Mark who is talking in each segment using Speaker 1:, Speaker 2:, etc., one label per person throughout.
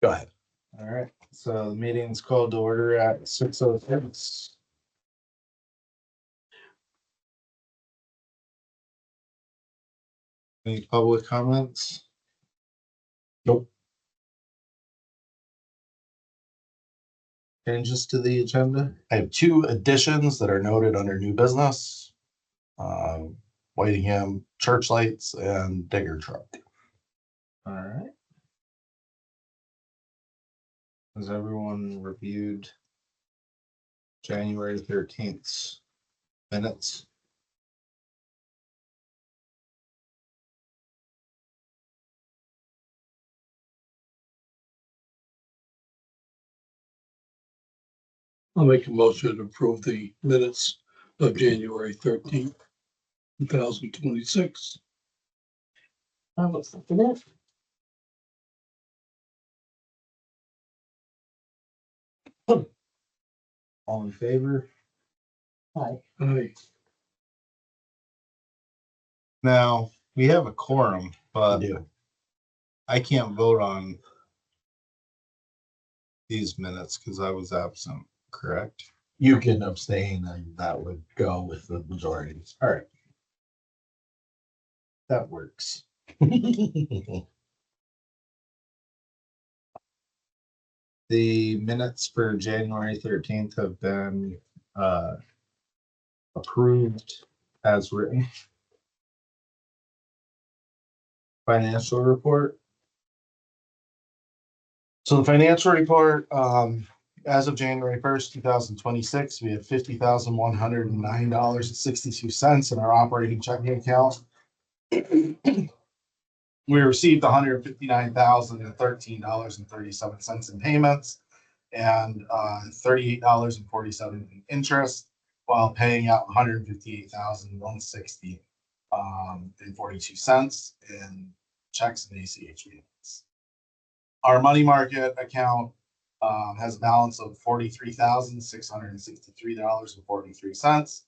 Speaker 1: Go ahead.
Speaker 2: All right, so the meeting's called to order at 6:06. Any public comments?
Speaker 1: Nope.
Speaker 2: Changes to the agenda?
Speaker 1: I have two additions that are noted under new business. Whitingham church lights and digger truck.
Speaker 2: All right. Has everyone reviewed January 13th minutes?
Speaker 3: I'll make a motion to approve the minutes of January 13th, 2026.
Speaker 4: I'll second it.
Speaker 2: All in favor?
Speaker 4: Aye.
Speaker 3: Aye.
Speaker 2: Now, we have a quorum, but
Speaker 1: do.
Speaker 2: I can't vote on these minutes because I was absent, correct?
Speaker 1: You can abstain and that would go with the majority.
Speaker 2: All right. That works. The minutes for January 13th have been approved as written. Financial report.
Speaker 1: So the financial report, as of January 1st, 2026, we had $50,109.62 in our operating checking account. We received $159,013.37 in payments and $38.47 in interest, while paying out $158,160 and 42 cents in checks and ACH payments. Our money market account has a balance of $43,663.43.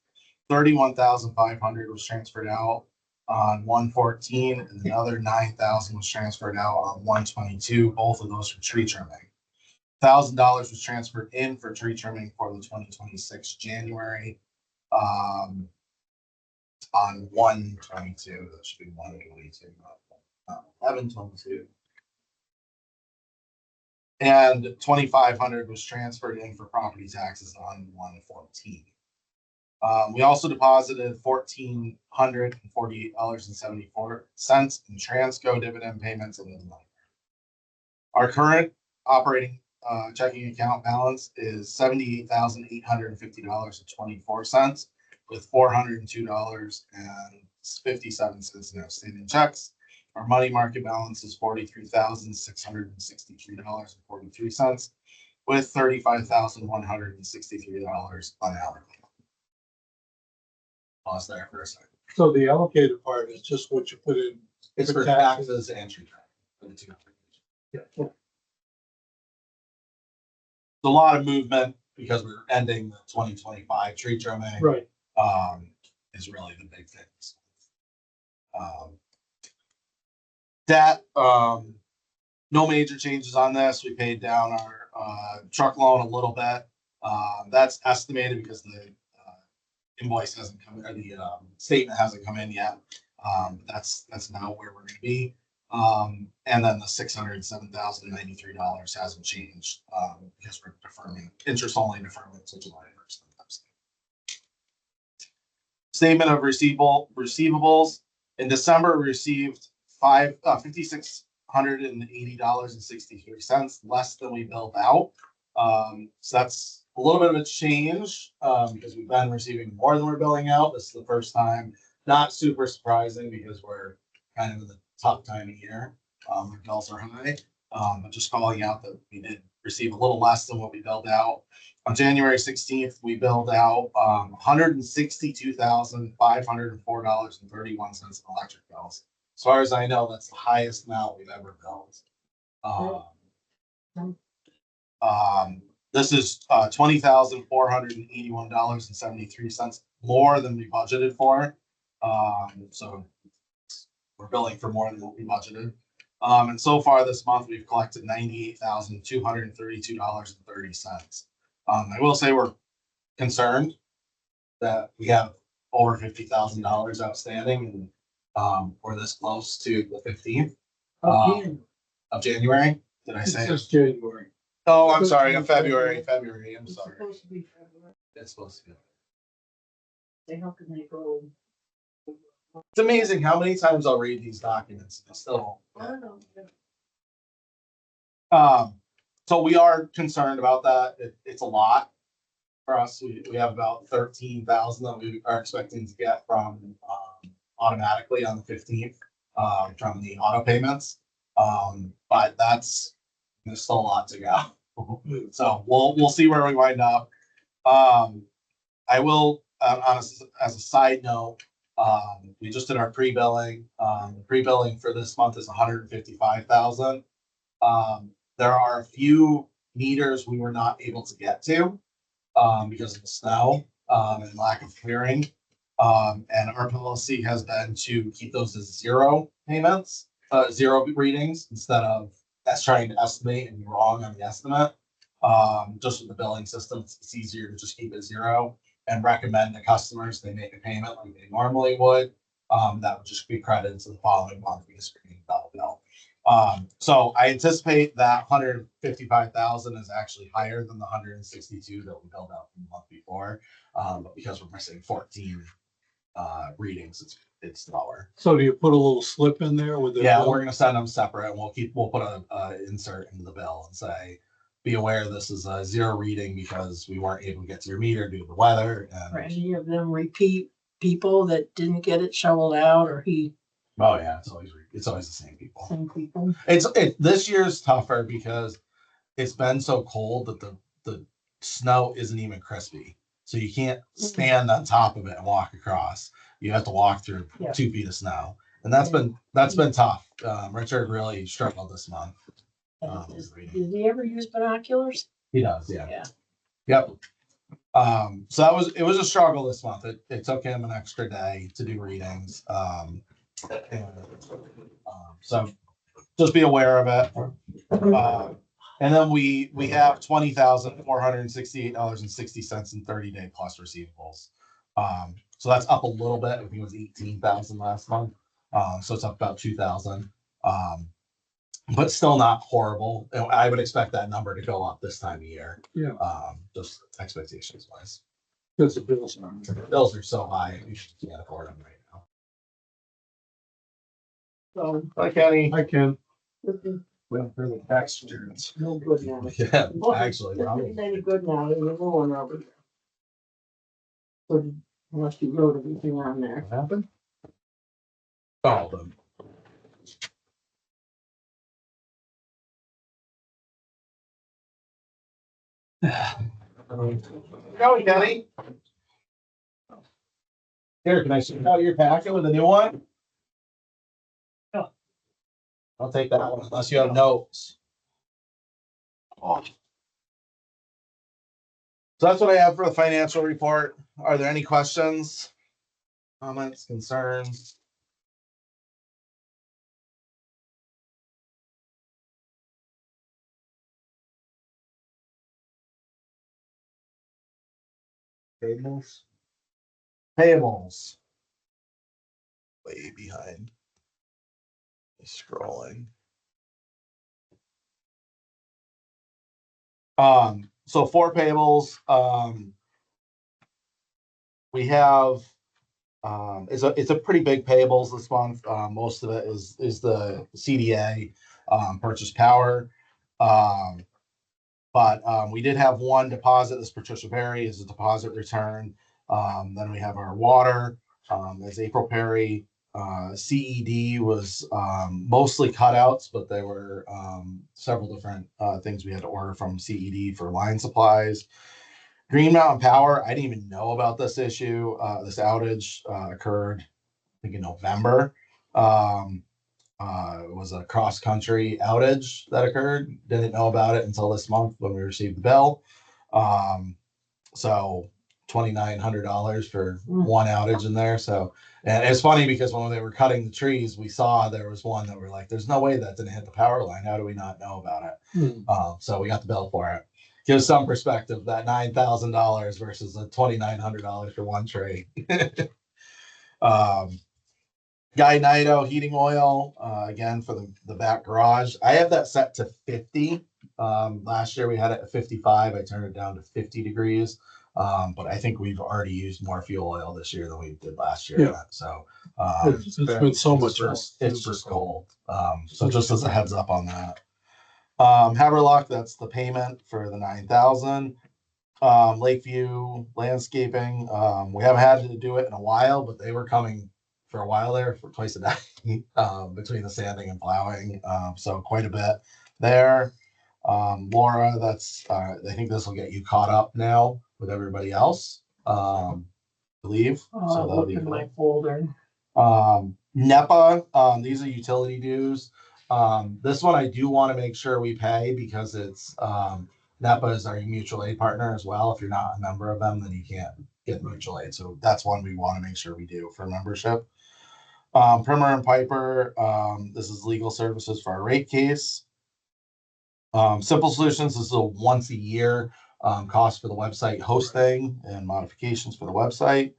Speaker 1: $31,500 was transferred out on 1/14, and another 9,000 was transferred out on 1/22. Both of those for tree trimming. $1,000 was transferred in for tree trimming for the 2026 January. On 1/22, that should be 1/22, 11/22. And 2,500 was transferred in for property taxes on 1/14. We also deposited $1,448.74 in Transco dividend payments into the money. Our current operating checking account balance is $78,850.24, with $402.57 in outstanding checks. Our money market balance is $43,663.43, with $35,163 unallocated. Pause there for a second.
Speaker 3: So the allocated part is just what you put in.
Speaker 1: It's for taxes and tree trimming.
Speaker 3: Yeah.
Speaker 1: A lot of movement because we're ending the 2025 tree trimming.
Speaker 3: Right.
Speaker 1: Is really the big things. Debt, no major changes on this. We paid down our truck loan a little bit. That's estimated because the invoice hasn't come, or the statement hasn't come in yet. That's now where we're going to be. And then the $607,093 hasn't changed because we're deferring interest only deferment to July 1st. Statement of receivables. In December, we received $5,680.63 less than we billed out. So that's a little bit of a change because we've been receiving more than we're billing out. This is the first time. Not super surprising because we're kind of in the tough time of year. Our bills are high, but just calling out that we did receive a little less than what we billed out. On January 16th, we billed out $162,504.31 in electric bills. As far as I know, that's the highest amount we've ever billed. This is $20,481.73 more than we budgeted for. So we're billing for more than what we budgeted. And so far this month, we've collected $98,232.30. I will say we're concerned that we have over $50,000 outstanding, and we're this close to the 15th of January. Did I
Speaker 3: It
Speaker 1: say?
Speaker 3: says January.
Speaker 1: Oh, I'm sorry. I'm February. I'm
Speaker 4: It's
Speaker 1: sorry.
Speaker 4: supposed to be February.
Speaker 1: It's supposed to be.
Speaker 4: How can they go?
Speaker 1: It's amazing how many times I'll read these documents and still.
Speaker 4: I don't know.
Speaker 1: So we are concerned about that. It's a lot for us. We have about 13,000 that we are expecting to get from automatically on the 15th from the auto payments. But there's still a lot to go. So we'll see where we wind up. I will as a side note, we just did our pre-billing. The pre-billing for this month is 155,000. There are a few meters we were not able to get to because of the snow and lack of clearing. And our policy has been to keep those as zero payments, zero readings, instead of trying to estimate and be wrong on the estimate. Just with the billing system, it's easier to just keep it zero and recommend to customers they make a payment like they normally would. That would just be credited to the following month because we're getting double bill. So I anticipate that 155,000 is actually higher than the 162 that we billed out from the month before. But because we're missing 14 readings, it's lower.
Speaker 3: So do you put a little slip in there with the?
Speaker 1: Yeah, we're gonna send them separate. We'll put a insert into the bill and say, be aware this is a zero reading because we weren't able to get to your meter due to the weather.
Speaker 4: Or
Speaker 1: And
Speaker 4: any of them repeat people that didn't get it shoveled out, or
Speaker 1: oh yeah, it's always the same people.
Speaker 4: some people.
Speaker 1: This year's tougher because it's been so cold that the snow isn't even crispy. So you can't stand on top of it and walk across. You have to walk through 2 feet of snow. And that's been tough. Richard really struggled this month.
Speaker 4: Does he ever use binoculars?
Speaker 1: He does, yeah.
Speaker 4: Yeah.
Speaker 1: Yep. So it was a struggle this month. It took him an extra day to do readings. So just be aware of it. And then we have $20,468.60 in 30-day plus receivables. So that's up a little bit. I think it was 18,000 last month. So it's up about 2,000. But still not horrible. I would expect that number to go up this time of year.
Speaker 3: Yeah.
Speaker 1: Just expectations wise.
Speaker 3: Because the bills are.
Speaker 1: Bills are so high, we just can't afford them right now.
Speaker 4: So
Speaker 1: Hi, Kenny.
Speaker 3: I can.
Speaker 4: this is
Speaker 2: Well, for the tax returns.
Speaker 4: no good now.
Speaker 1: Yeah, actually,
Speaker 4: This
Speaker 1: probably.
Speaker 4: isn't any good now. There's a one over here. So unless you wrote everything on there.
Speaker 1: What happened? All of them. Go, Kenny. Here, can I shoot out your packet with a new one?
Speaker 4: No.
Speaker 1: I'll take that one unless you have notes. Oh. So that's what I have for the financial report. Are there any questions, comments, concerns? Payables. Payables. Way behind. Scrolling. So for payables, we have it's a pretty big payables this month. Most of it is the CDA purchase power. But we did have one deposit. This Patricia Berry is a deposit return. Then we have our water. As April Perry. CED was mostly cutouts, but there were several different things we had to order from CED for line supplies. Green Mountain Power, I didn't even know about this issue. This outage occurred, I think, in November. It was a cross-country outage that occurred. Didn't know about it until this month when we received the bill. So $2,900 for one outage in there. So, and it's funny because when they were cutting the trees, we saw there was one that we're like, there's no way that didn't hit the power line. How do we not know about it? So we got the bill for it. Gives some perspective that $9,000 versus the $2,900 for one tree. Guy Nido heating oil, again for the back garage. I have that set to 50. Last year we had it at 55. I turned it down to 50 degrees. But I think we've already used more fuel oil this year than we did last year.
Speaker 3: Yeah.
Speaker 1: So
Speaker 3: It's been so much.
Speaker 1: it's just cold. So just as a heads up on that. Haverlock, that's the payment for the 9,000. Lakeview landscaping, we haven't had to do it in a while, but they were coming for a while there for twice a day between the sanding and plowing. So quite a bit there. Laura, that's I think this will get you caught up now with everybody else. I believe. So that'll
Speaker 4: Look
Speaker 1: be
Speaker 4: in my
Speaker 1: cool.
Speaker 4: folder.
Speaker 1: NEPA, these are utility dues. This one I do want to make sure we pay because it's NEPA is our mutual aid partner as well. If you're not a member of them, then you can't get mutual aid. So that's one we want to make sure we do for membership. Primer and Piper, this is legal services for our rate case. Simple Solutions, this is a once a year cost for the website hosting and modifications for the website.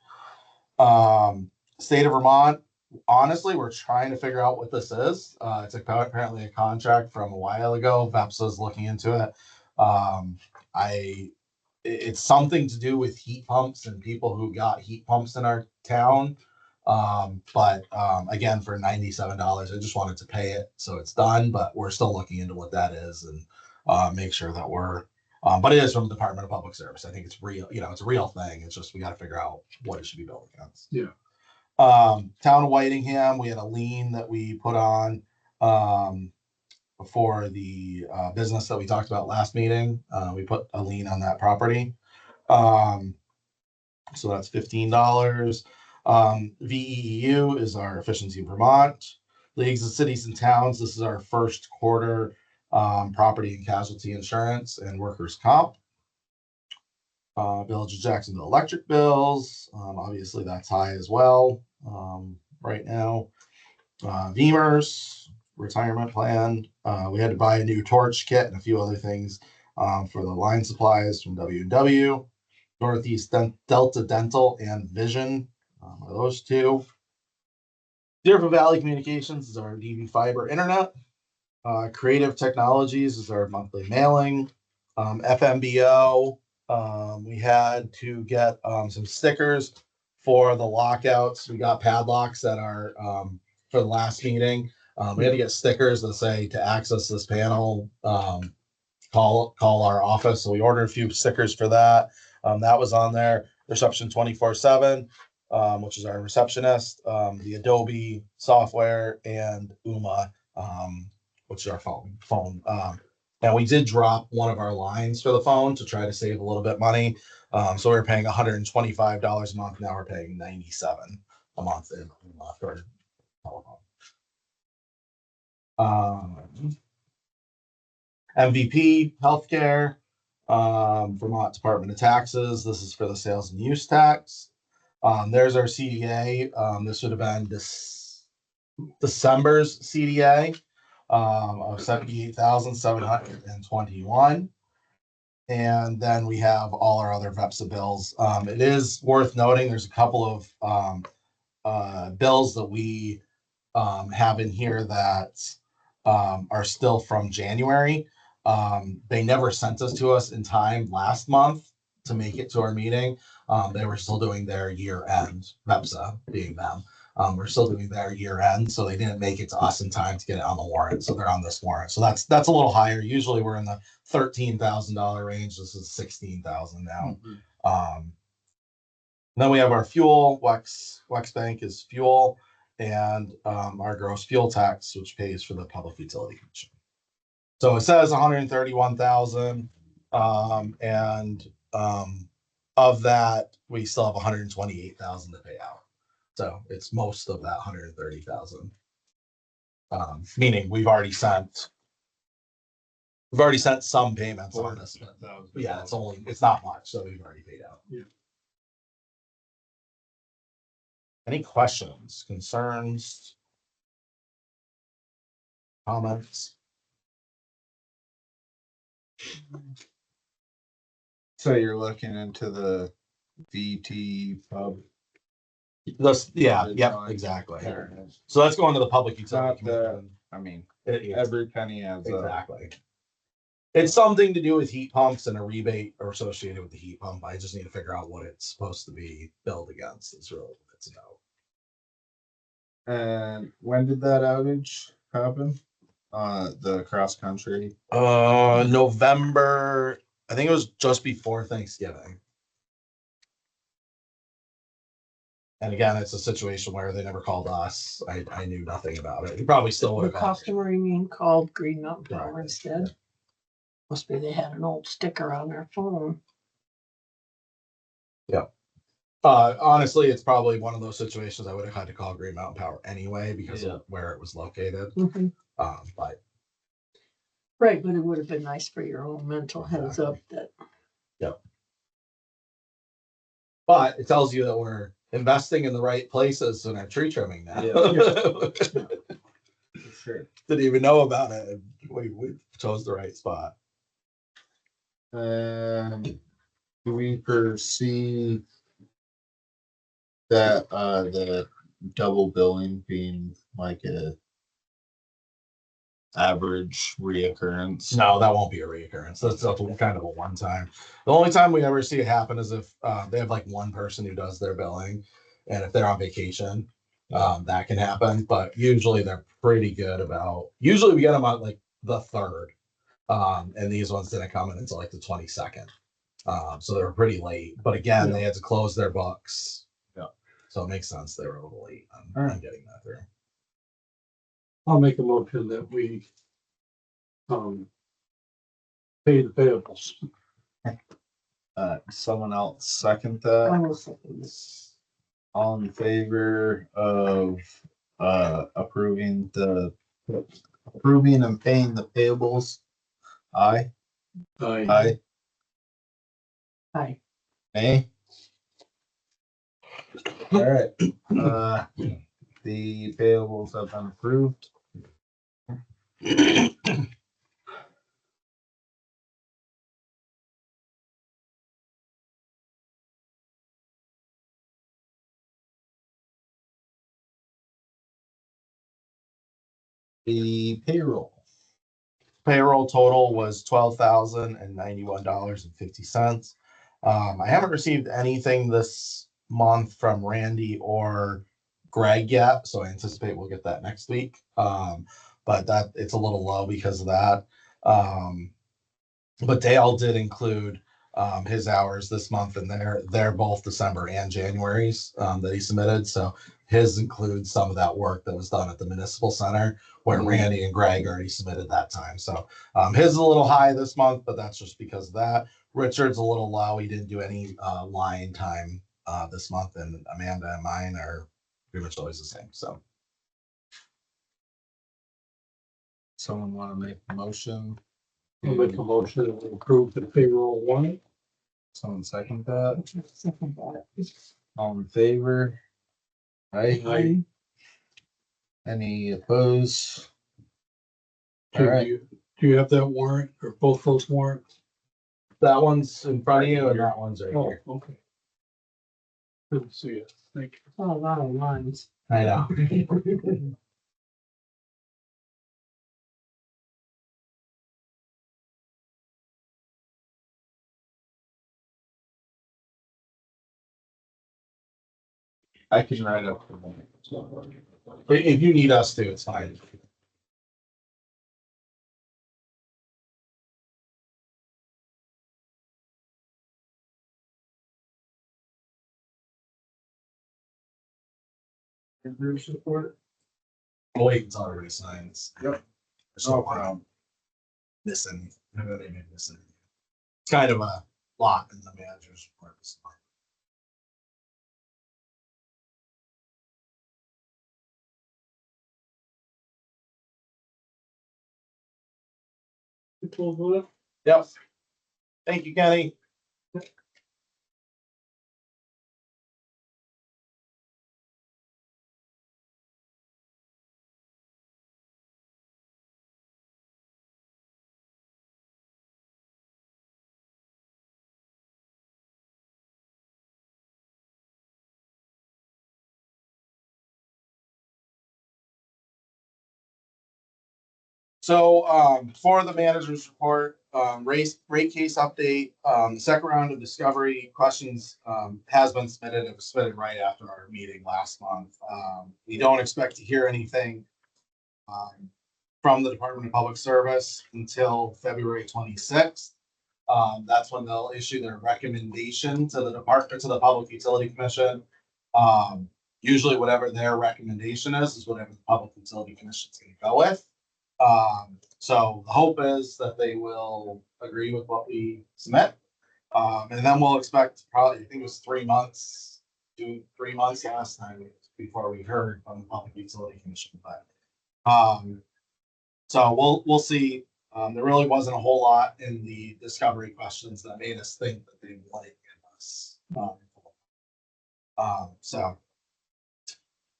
Speaker 1: State of Vermont, honestly, we're trying to figure out what this is. It's apparently a contract from a while ago. VEPSA's looking into it. It's something to do with heat pumps and people who got heat pumps in our town. But again, for $97, I just wanted to pay it, so it's done. But we're still looking into what that is and make sure that we're. But it is from the Department of Public Service. I think it's real. It's a real thing. It's just we got to figure out what it should be billed against.
Speaker 3: Yeah.
Speaker 1: Town of Whitingham, we had a lien that we put on for the business that we talked about last meeting. We put a lien on that property. So that's $15. VEEU is our Efficiency in Vermont. Leagues of Cities and Towns, this is our first quarter property and casualty insurance and workers' comp. Village of Jacksonville electric bills, obviously that's high as well right now. Beamers, retirement plan. We had to buy a new torch kit and a few other things for the line supplies from W&W. Northeast Delta Dental and Vision are those two. Deerfield Valley Communications is our DV fiber internet. Creative Technologies is our monthly mailing. FMBO, we had to get some stickers for the lockouts. We got padlocks that are for the last meeting. We had to get stickers that say to access this panel, call our office. So we ordered a few stickers for that. That was on there. Reception 24/7, which is our receptionist, the Adobe software, and UMA, which is our phone. And we did drop one of our lines for the phone to try to save a little bit money. So we were paying $125 a month. Now we're paying $97 a month for telephone. MVP Healthcare, Vermont Department of Taxes. This is for the sales and use tax. There's our CDA. This would have been December's CDA of $78,721. And then we have all our other VEPSA bills. It is worth noting there's a couple of bills that we have in here that are still from January. They never sent us to us in time last month to make it to our meeting. They were still doing their year end, VEPSA being them. We're still doing their year end, so they didn't make it to us in time to get it on the warrant. So they're on this warrant. So that's a little higher. Usually we're in the $13,000 range. This is $16,000 now. Then we have our fuel. Wex Bank is fuel, and our gross fuel tax, which pays for the Public Utility Commission. So it says 131,000, and of that, we still have 128,000 to pay out. So it's most of that 130,000. Meaning we've already sent some payments on this. But yeah, it's not much, so we've already paid out.
Speaker 3: Yeah.
Speaker 1: Any questions, concerns? Comments?
Speaker 2: So you're looking into the VT pub.
Speaker 1: This, yeah,
Speaker 2: Good
Speaker 1: yep,
Speaker 2: time.
Speaker 1: exactly.
Speaker 2: There it is.
Speaker 1: So that's going to the public utility
Speaker 2: Not that-
Speaker 1: commission.
Speaker 2: I mean,
Speaker 1: Yeah,
Speaker 2: every penny adds up.
Speaker 1: exactly. It's something to do with heat pumps and a rebate or associated with the heat pump. I just need to figure out what it's supposed to be billed against. It's really what it's about.
Speaker 2: And when did that outage happen? The cross country.
Speaker 1: November, I think it was just before Thanksgiving. And again, it's a situation where they never called us. I knew nothing about it. We probably still would
Speaker 4: The
Speaker 1: have.
Speaker 4: customer, you mean, called Green Mountain Power
Speaker 1: Right.
Speaker 4: instead? Must be they had an old sticker on their phone.
Speaker 1: Honestly, it's probably one of those situations I would have had to call Green Mountain Power anyway because
Speaker 2: Yeah.
Speaker 1: of where it was located.
Speaker 4: Mhm.
Speaker 1: But
Speaker 4: Right, but it would have been nice for your own mental heads up that,
Speaker 1: But it tells you that we're investing in the right places in our tree trimming now.
Speaker 2: For sure.
Speaker 1: Didn't even know about it. And we chose the right spot.
Speaker 2: Do we foresee that the double billing being like a average reoccurrence?
Speaker 1: No, that won't be a reoccurrence. That's kind of a one time. The only time we ever see it happen is if they have like one person who does their billing, and if they're on vacation, that can happen. But usually they're pretty good about. Usually we get them on like the 3rd, and these ones didn't come in until like the 22nd. So they were pretty late. But again, they had to close their books.
Speaker 2: Yeah.
Speaker 1: So it makes sense they were a little late on,
Speaker 2: All right.
Speaker 1: on getting that through.
Speaker 3: I'll make a motion that we pay the payables.
Speaker 2: Someone else second
Speaker 4: I
Speaker 2: that?
Speaker 4: will second this.
Speaker 2: All in favor of approving and paying the payables? Aye. Aye.
Speaker 4: Hi.
Speaker 2: Nay. All right. The payables have been approved. The payroll.
Speaker 1: Payroll total was $12,091.50. I haven't received anything this month from Randy or Greg yet, so I anticipate we'll get that next week. But that it's a little low because of that. But Dale did include his hours this month, and they're both December and January's that he submitted. So his includes some of that work that was done at the municipal center, where Randy and Greg already submitted that time. So his is a little high this month, but that's just because of that. Richard's a little low. He didn't do any line time this month, and Amanda and mine are pretty much always the same. So
Speaker 2: Someone want to make a motion?
Speaker 3: I'll make a motion to approve the payroll warrant.
Speaker 2: Someone second that?
Speaker 4: Second that.
Speaker 2: All in favor? Aye.
Speaker 3: Aye.
Speaker 2: Any opposed? All
Speaker 3: Do
Speaker 2: right.
Speaker 3: you have that warrant or both those warrants?
Speaker 1: that one's in front of you, and that one's right
Speaker 3: Oh,
Speaker 1: here.
Speaker 3: okay. Good to see you. Thank you.
Speaker 4: Oh, a lot of lines.
Speaker 1: I know.
Speaker 2: I can write up.
Speaker 1: If you need us to, it's fine.
Speaker 2: Group support?
Speaker 1: I'll wait until everybody signs.
Speaker 2: Yep.
Speaker 1: So
Speaker 2: No
Speaker 1: I'm
Speaker 2: problem.
Speaker 1: missing. They may miss anything. It's kind of a lot in the manager's report. Yep. Thank you, Kenny. So, for the manager's report, rate case update, the second round of discovery questions, has been submitted. It was submitted right after our meeting last month. We don't expect to hear anything, from the Department of Public Service until February 26th. That's when they'll issue their recommendation to the department, to the Public Utility Commission. Usually whatever their recommendation is whatever the Public Utility Commission is going to go with. So the hope is that they will agree with what we submit. And then we'll expect probably, I think it was 3 months, 3 months last time before we heard from the Public Utility Commission. But, so we'll see. There really wasn't a whole lot in the discovery questions that made us think that they wanted to give us. So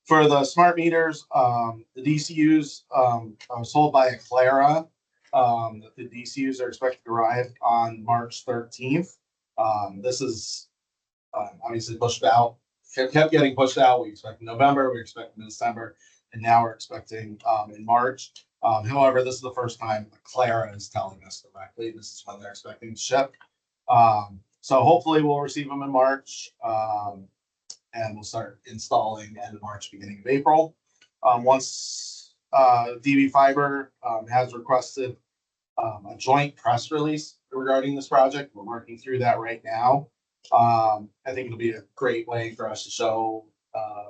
Speaker 1: for the smart meters, the DCUs, I was told by Aclara that the DCUs are expected to arrive on March 13th. This is obviously pushed out, kept getting pushed out. We expect in November, we expect in December, and now we're expecting in March. However, this is the first time Aclara is telling us directly. This is when they're expecting to ship. So hopefully we'll receive them in March. And we'll start installing end of March, beginning of April. Once DB Fiber has requested a joint press release regarding this project, we're working through that right now. I think it'll be a great way for us to show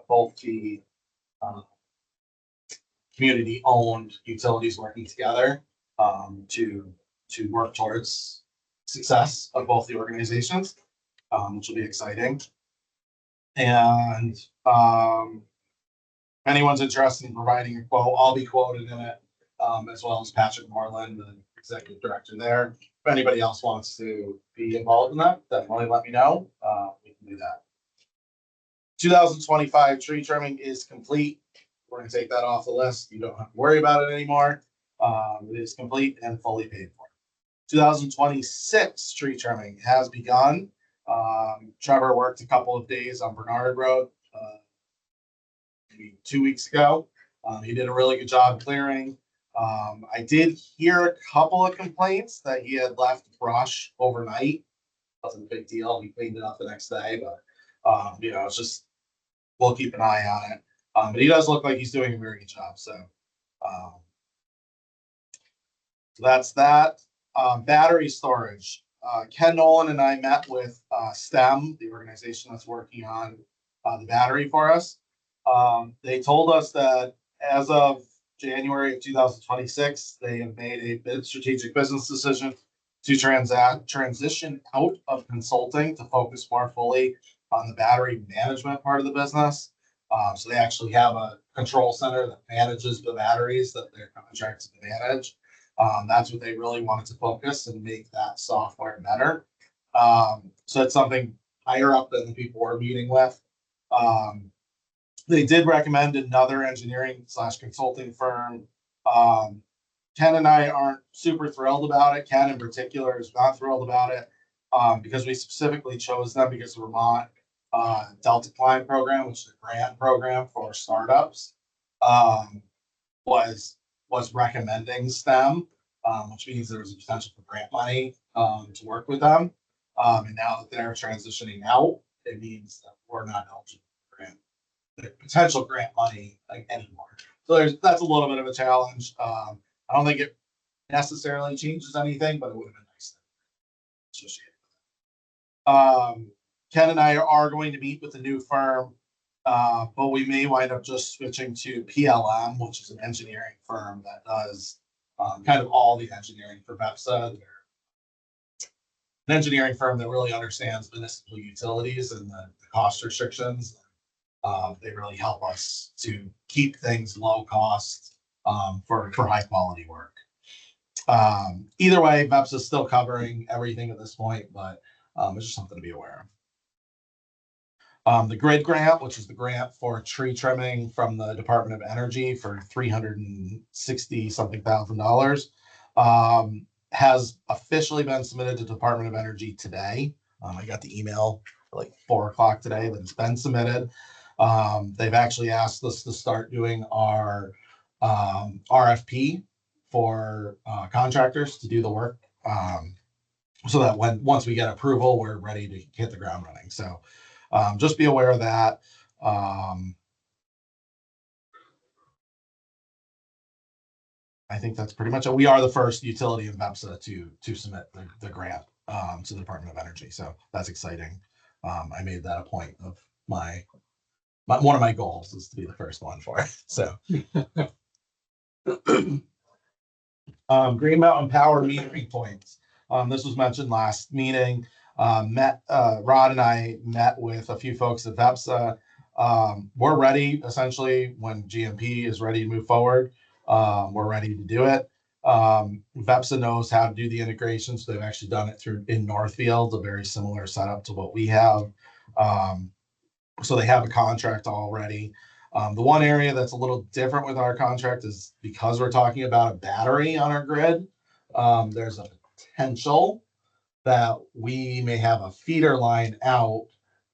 Speaker 1: both the community-owned utilities working together to work towards success of both the organizations, which will be exciting. And if anyone's interested in providing a quote, I'll be quoted in it, as well as Patrick Moreland, the executive director there. If anybody else wants to be involved in that, definitely let me know. We can do that. 2025 tree trimming is complete. We're going to take that off the list. You don't have to worry about it anymore. It is complete and fully paid for. 2026 tree trimming has begun. Trevor worked a couple of days on Bernard Road, maybe 2 weeks ago. He did a really good job clearing. I did hear a couple of complaints that he had left brush overnight. Wasn't a big deal. He cleaned it up the next day, but it's just, we'll keep an eye on it. But he does look like he's doing a very good job. So that's that. Battery storage. Ken Nolan and I met with STEM, the organization that's working on the battery for us. They told us that as of January of 2026, they have made a strategic business decision to transition out of consulting to focus more fully on the battery management part of the business. So they actually have a control center that manages the batteries that they're contracted to manage. That's what they really wanted to focus and make that software better. So it's something higher up than the people we're meeting with. They did recommend another engineering / consulting firm. Ken and I aren't super thrilled about it. Ken in particular is not thrilled about it because we specifically chose them because the Vermont Delta Climb program, which is a grant program for startups, was recommending STEM, which means there was a potential for grant money to work with them. And now that they're transitioning out, it means that we're not eligible for potential grant money anymore. So that's a little bit of a challenge. I don't think it necessarily changes anything, but it would have been nice to associate with it. Ken and I are going to meet with the new firm, but we may wind up just switching to PLM, which is an engineering firm that does kind of all the engineering for BEPSA. They're an engineering firm that really understands municipal utilities and the cost restrictions. They really help us to keep things low cost for high quality work. Either way, BEPSA is still covering everything at this point, but it's just something to be aware of. The grid grant, which is the grant for tree trimming from the Department of Energy for $360 something thousand, has officially been submitted to Department of Energy today. I got the email like 4 o'clock today that it's been submitted. They've actually asked us to start doing our RFP for contractors to do the work. So that once we get approval, we're ready to hit the ground running. So just be aware of that. I think that's pretty much it. We are the first utility in VEPSA to submit the grant to the Department of Energy. So that's exciting. I made that a point of one of my goals is to be the first one for it. So Green Mountain Power metering points. This was mentioned last meeting. Rod and I met with a few folks at VEPSA. We're ready essentially when GMP is ready to move forward. We're ready to do it. VEPSA knows how to do the integration, so they've actually done it in Northfield, a very similar setup to what we have. So they have a contract already. The one area that's a little different with our contract is because we're talking about a battery on our grid. There's a potential that we may have a feeder line out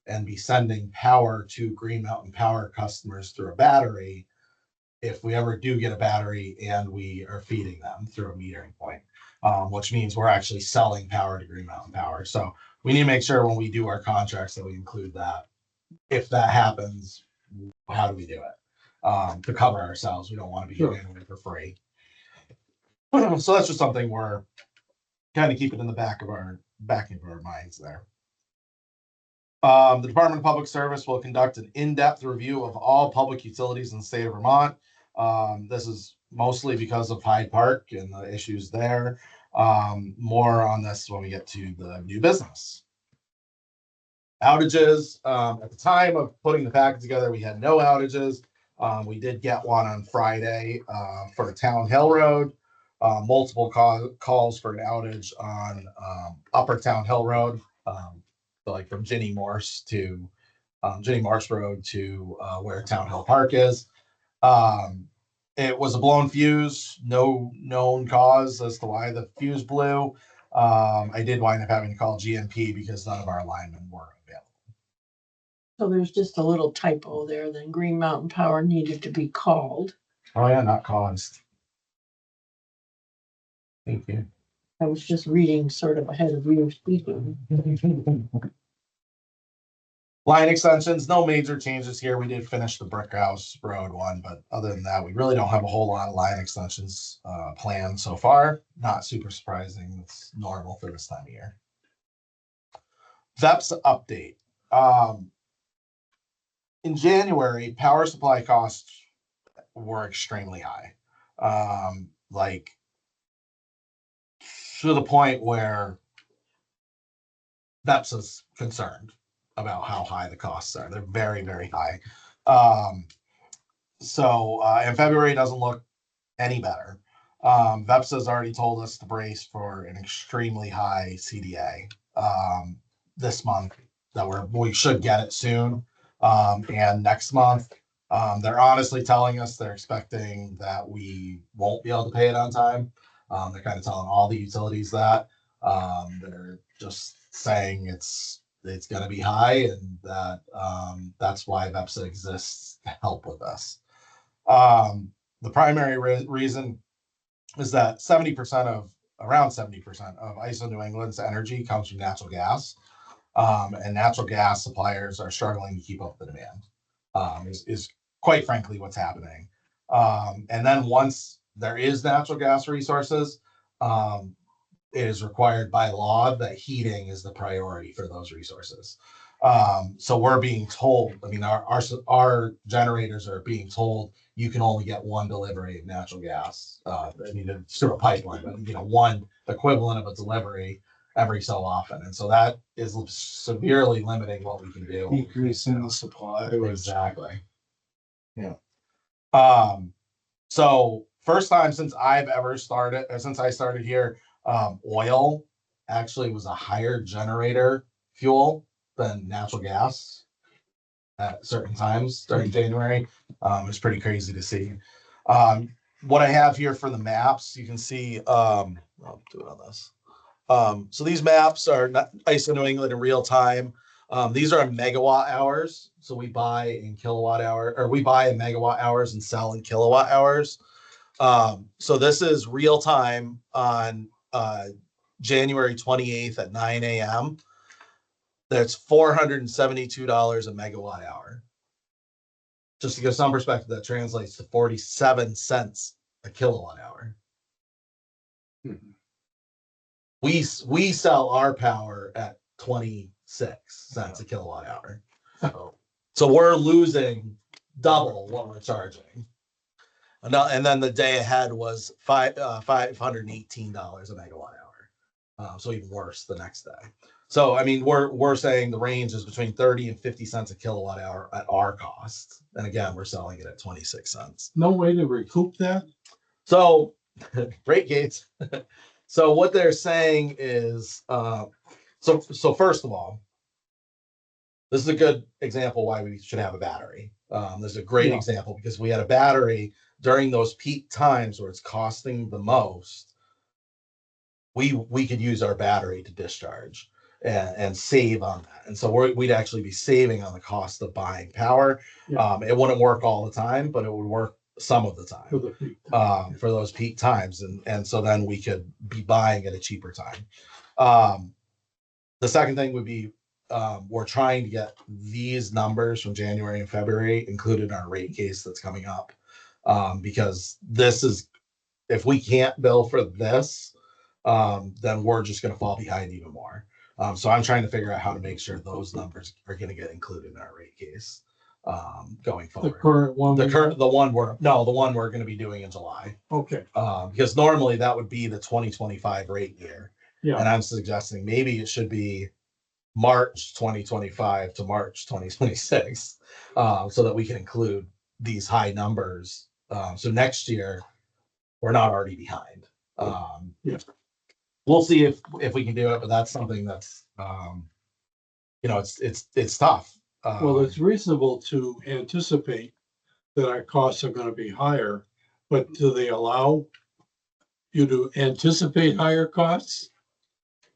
Speaker 1: and be sending power to Green Mountain Power customers through a battery if we ever do get a battery and we are feeding them through a metering point, which means we're actually selling power to Green Mountain Power. So we need to make sure when we do our contracts that we include that. If that happens, how do we do it? To cover ourselves, we don't want to be giving away for free. So that's just something we're kind of keeping in the back of our minds there. The Department of Public Service will conduct an in-depth review of all public utilities in the state of Vermont. This is mostly because of Hyde Park and the issues there. More on this when we get to the new business. Outages. At the time of putting the packet together, we had no outages. We did get one on Friday for Town Hill Road. Multiple calls for an outage on Upper Town Hill Road, so like from Ginny Morse Road to where Town Hill Park is. It was a blown fuse, no known cause as to why the fuse blew. I did wind up having to call GMP because none of our linemen were available.
Speaker 4: So there's just a little typo there, then Green Mountain Power needed to be called.
Speaker 1: Oh yeah, not caused. Thank you.
Speaker 4: I was just reading sort of ahead of you speaking.
Speaker 1: Line extensions, no major changes here. We did finish the Brick House Road one, but other than that, we really don't have a whole lot of line extensions planned so far. Not super surprising. It's normal for this time of year. VEPS update. In January, power supply costs were extremely high. Like to the point where VEPS is concerned about how high the costs are. They're very, very high. And February doesn't look any better. VEPSA has already told us to brace for an extremely high CDA this month, that we should get it soon. And next month, they're honestly telling us they're expecting that we won't be able to pay it on time. They're kind of telling all the utilities that. They're just saying it's going to be high, and that that's why VEPSA exists to help with this. The primary reason is that around 70% of ISO New England's energy comes from natural gas, and natural gas suppliers are struggling to keep up with the demand. Is quite frankly what's happening. And then once there is natural gas resources, it is required by law that heating is the priority for those resources. So we're being told, I mean, our generators are being told you can only get one delivery of natural gas. I mean, it's through a pipeline, but one equivalent of a delivery every so often. And so that is severely limiting what we can do.
Speaker 2: Decreasing the supply.
Speaker 1: Exactly. Yeah. So first time since I started here, oil actually was a higher generator fuel than natural gas at certain times during January. It was pretty crazy to see. What I have here for the maps, you can see, I'll do it on this. So these maps are ISO New England in real time. These are in megawatt hours. So we buy in kilowatt hour, or we buy in megawatt hours and sell in kilowatt hours. So this is real time on January 28th at 9 a.m. That's $472 a megawatt hour. Just to give some perspective, that translates to 47 cents a kilowatt hour.
Speaker 3: Mhm.
Speaker 1: We sell our power at 26 cents a kilowatt hour. So we're losing double what we're charging. And then the day ahead was $518 a megawatt hour. So even worse the next day. So I mean, we're saying the range is between 30 and 50 cents a kilowatt hour at our cost. And again, we're selling it at 26 cents.
Speaker 3: No way to recoup that?
Speaker 1: So rate gates. So what they're saying is, so first of all, this is a good example why we should have a battery. This is a great
Speaker 3: Yeah.
Speaker 1: example because we had a battery during those peak times where it's costing the most. We could use our battery to discharge and save on that. And so we'd actually be saving on the cost of buying power.
Speaker 3: Yeah.
Speaker 1: It wouldn't work all the time, but it would work some of the
Speaker 3: For
Speaker 1: time
Speaker 3: the peak time.
Speaker 1: for those peak times. And so then we could be buying at a cheaper time. The second thing would be we're trying to get these numbers from January and February included in our rate case that's coming up. Because this is, if we can't bill for this, then we're just going to fall behind even more. So I'm trying to figure out how to make sure those numbers are going to get included in our rate case going
Speaker 3: The
Speaker 1: forward.
Speaker 3: current one?
Speaker 1: The one we're going to be doing in July.
Speaker 3: Okay,
Speaker 1: Because normally that would be the 2025 rate year. And
Speaker 3: yeah,
Speaker 1: I'm suggesting maybe it should be March 2025 to March 2026, so that we can include these high numbers. So next year, we're not already behind.
Speaker 3: Yeah.
Speaker 1: We'll see if we can do it, but that's something that's, it's tough.
Speaker 3: well, it's reasonable to anticipate that our costs are gonna be higher, but do they allow you to anticipate higher costs?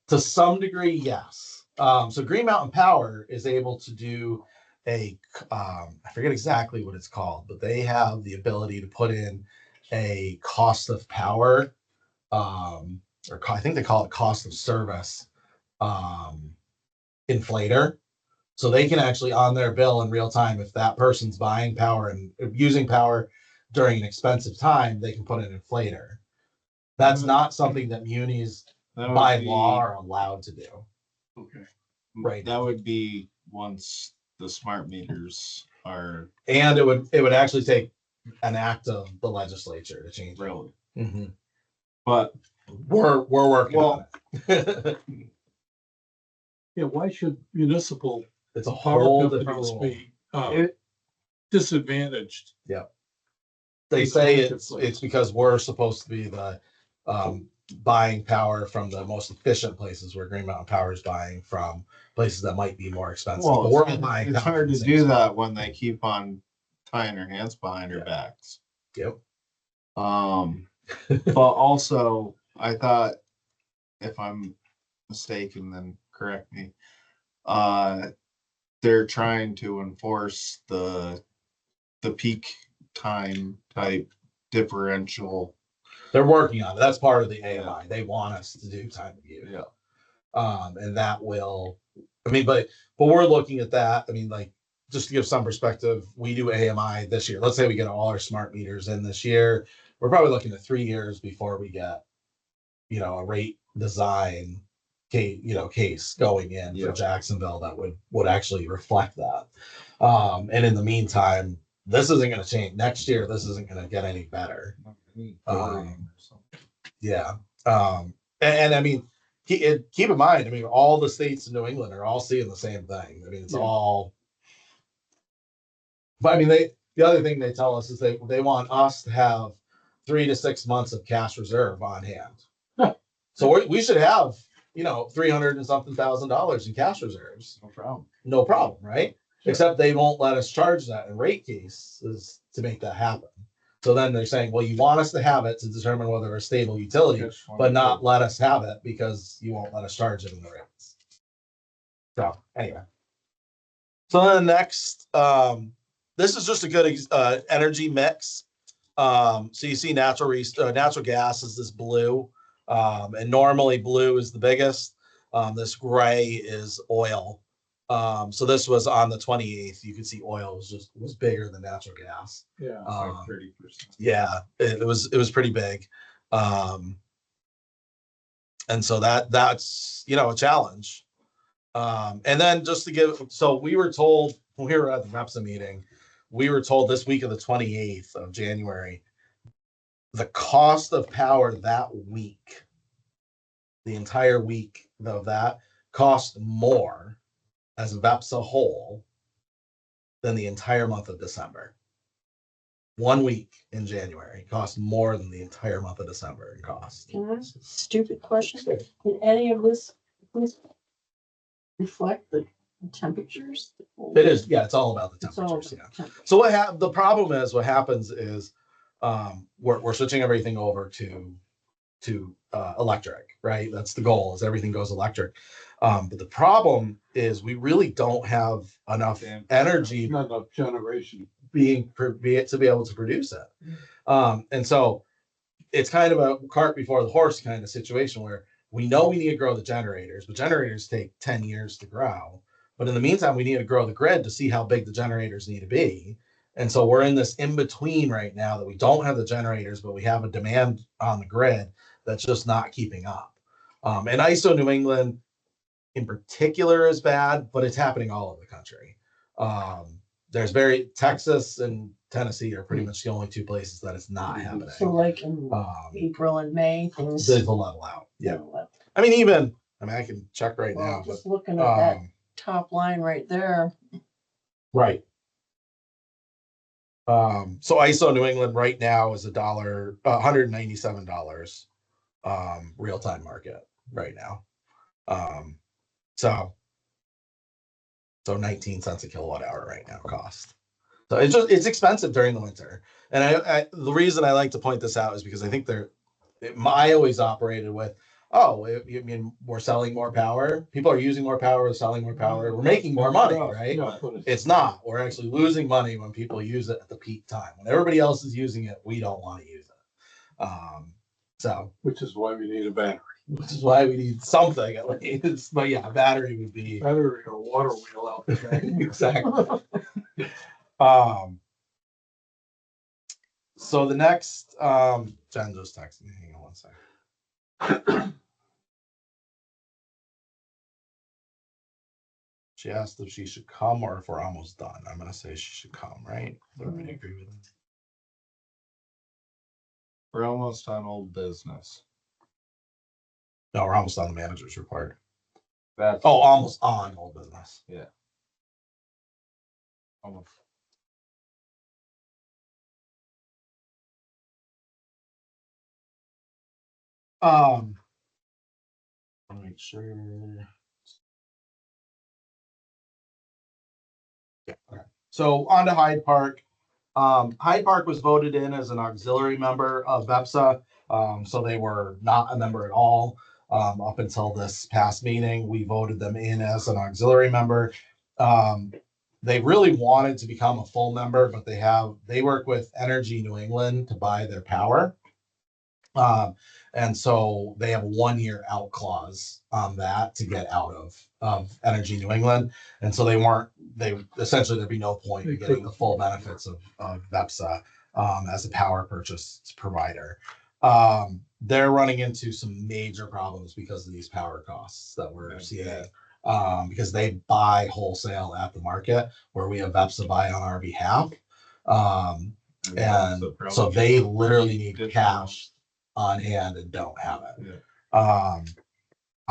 Speaker 1: To some degree, yes. So Green Mountain Power is able to do I forget exactly what it's called, but they have the ability to put in a cost of power, I think they call it cost of service, inflator. So they can actually on their bill in real time, if that person's buying power and using power during an expensive time, they can put an inflator. That's not something that munis
Speaker 2: That
Speaker 1: by
Speaker 2: would be,
Speaker 1: law are allowed to do.
Speaker 3: Okay,
Speaker 1: Right.
Speaker 2: that would be once the smart meters are
Speaker 1: And it would actually take an act of the legislature to change it.
Speaker 2: really,
Speaker 1: Mhm.
Speaker 2: but
Speaker 1: We're working on it.
Speaker 3: yeah, why should municipal
Speaker 1: It's a
Speaker 3: power
Speaker 1: whole different
Speaker 3: companies
Speaker 1: rule.
Speaker 3: be
Speaker 2: it,
Speaker 3: disadvantaged?
Speaker 1: They
Speaker 3: in the
Speaker 1: say it's
Speaker 3: marketplace?
Speaker 1: because we're supposed to be the buying power from the most efficient places, where Green Mountain Power is buying from places that might be more expensive.
Speaker 2: well,
Speaker 1: But we're all buying
Speaker 2: it's
Speaker 1: power
Speaker 2: hard
Speaker 1: from
Speaker 2: to
Speaker 1: the
Speaker 2: do
Speaker 1: same
Speaker 2: that
Speaker 1: spot.
Speaker 2: when they keep on tying their hands behind their
Speaker 1: Yeah.
Speaker 2: backs.
Speaker 1: Yep.
Speaker 2: But also I thought, if I'm mistaken, then correct me. They're trying to enforce the peak time type differential.
Speaker 1: They're working on it. That's part of the AMI. They want us to do time of use.
Speaker 2: Yeah.
Speaker 1: And that will, I mean, but we're looking at that. I mean, like, just to give some perspective, we do AMI this year. Let's say we get all our smart meters in this year. We're probably looking at 3 years before we get, a rate design case going in
Speaker 2: Yeah.
Speaker 1: for Jacksonville that would actually reflect that. And in the meantime, this isn't going to change next year. This isn't going to get any better. Yeah. And I mean, keep in mind, I mean, all the states in New England are all seeing the same thing. I mean, it's
Speaker 3: Yeah.
Speaker 1: all, but I mean, the other thing they tell us is they want us to have 3 to 6 months of cash reserve on hand. So we should have, $300 and something thousand in cash reserves. No problem, right?
Speaker 3: Sure.
Speaker 1: Except they won't let us charge that in rate cases to make that happen. So then they're saying, well, you want us to have it to determine whether we're a stable utility, but not let us have it because you won't let us charge it in the rates. So anyway. So then next, this is just a good energy mix. So you see natural gas is this blue, and normally blue is the biggest. This gray is oil. So this was on the 28th. You could see oil was bigger than natural gas.
Speaker 3: Yeah.
Speaker 2: Like
Speaker 1: Um,
Speaker 2: 30%.
Speaker 1: yeah, it was pretty big. And so that's a challenge. And then just to give, so we were told when we were at the MEPSA meeting, we were told this week of the 28th of January, the cost of power that week, the entire week of that, cost more as VEPSA whole than the entire month of December. 1 week in January cost more than the entire month of December in cost.
Speaker 4: Can I ask a stupid question? Can any of this reflect the temperatures?
Speaker 1: It is, yeah, it's all about the
Speaker 4: It's all
Speaker 1: temperatures,
Speaker 4: about
Speaker 1: yeah.
Speaker 4: the temperature.
Speaker 1: So the problem is what happens is we're switching everything over to electric, right? That's the goal, is everything goes electric. But the problem is we really don't have enough energy
Speaker 3: Not enough generation.
Speaker 1: to be able to produce it. And so it's kind of a cart before the horse kind of situation where we know we need to grow the generators, but generators take 10 years to grow. But in the meantime, we need to grow the grid to see how big the generators need to be. And so we're in this in between right now that we don't have the generators, but we have a demand on the grid that's just not keeping up. And ISO New England in particular is bad, but it's happening all over the country. Texas and Tennessee are pretty much the only two places that it's not happening.
Speaker 4: So like in April and May, things.
Speaker 1: They will level out. Yeah.
Speaker 4: level out.
Speaker 1: I mean, I can check right
Speaker 4: Well,
Speaker 1: now,
Speaker 4: just
Speaker 1: but
Speaker 4: looking at that top line right there,
Speaker 1: right. So ISO New England right now is $197 real time market right now. So 19 cents a kilowatt hour right now cost. So it's expensive during the winter. And I the reason I like to point this out is because I think I always operated with, you mean we're selling more power? People are using more power, selling more power, we're making more money, right?
Speaker 3: Yeah, but
Speaker 1: It's not. We're actually losing money when people use it at the peak time. When everybody else is using it, we don't want to use it.
Speaker 3: which is why we need a battery.
Speaker 1: Which is why we need something at least. But yeah, battery would be
Speaker 3: Battery or water wheel out the back.
Speaker 1: exactly. So the next, Jen just texted me. Hang on one second. She asked if she should come or if we're almost done. I'm gonna say she should come, right? Everybody agree with that?
Speaker 2: We're almost on old business.
Speaker 1: No, we're almost on the manager's report.
Speaker 2: That's
Speaker 1: Almost on old business.
Speaker 2: almost.
Speaker 1: I'll make sure. Yeah, okay. So on to Hyde Park. Hyde Park was voted in as an auxiliary member of VEPSA. So they were not a member at all. Up until this past meeting, we voted them in as an auxiliary member. They really wanted to become a full member, but they work with Energy New England to buy their power. And so they have a 1 year out clause on that to get out of Energy New England. And so essentially there'd be no point in getting the full benefits of VEPSA as a power purchase provider. They're running into some major problems because of these power costs that we're seeing. Because they buy wholesale at the market where we have VEPSA buy on our behalf. And so they literally need cash on hand and don't have it. I'm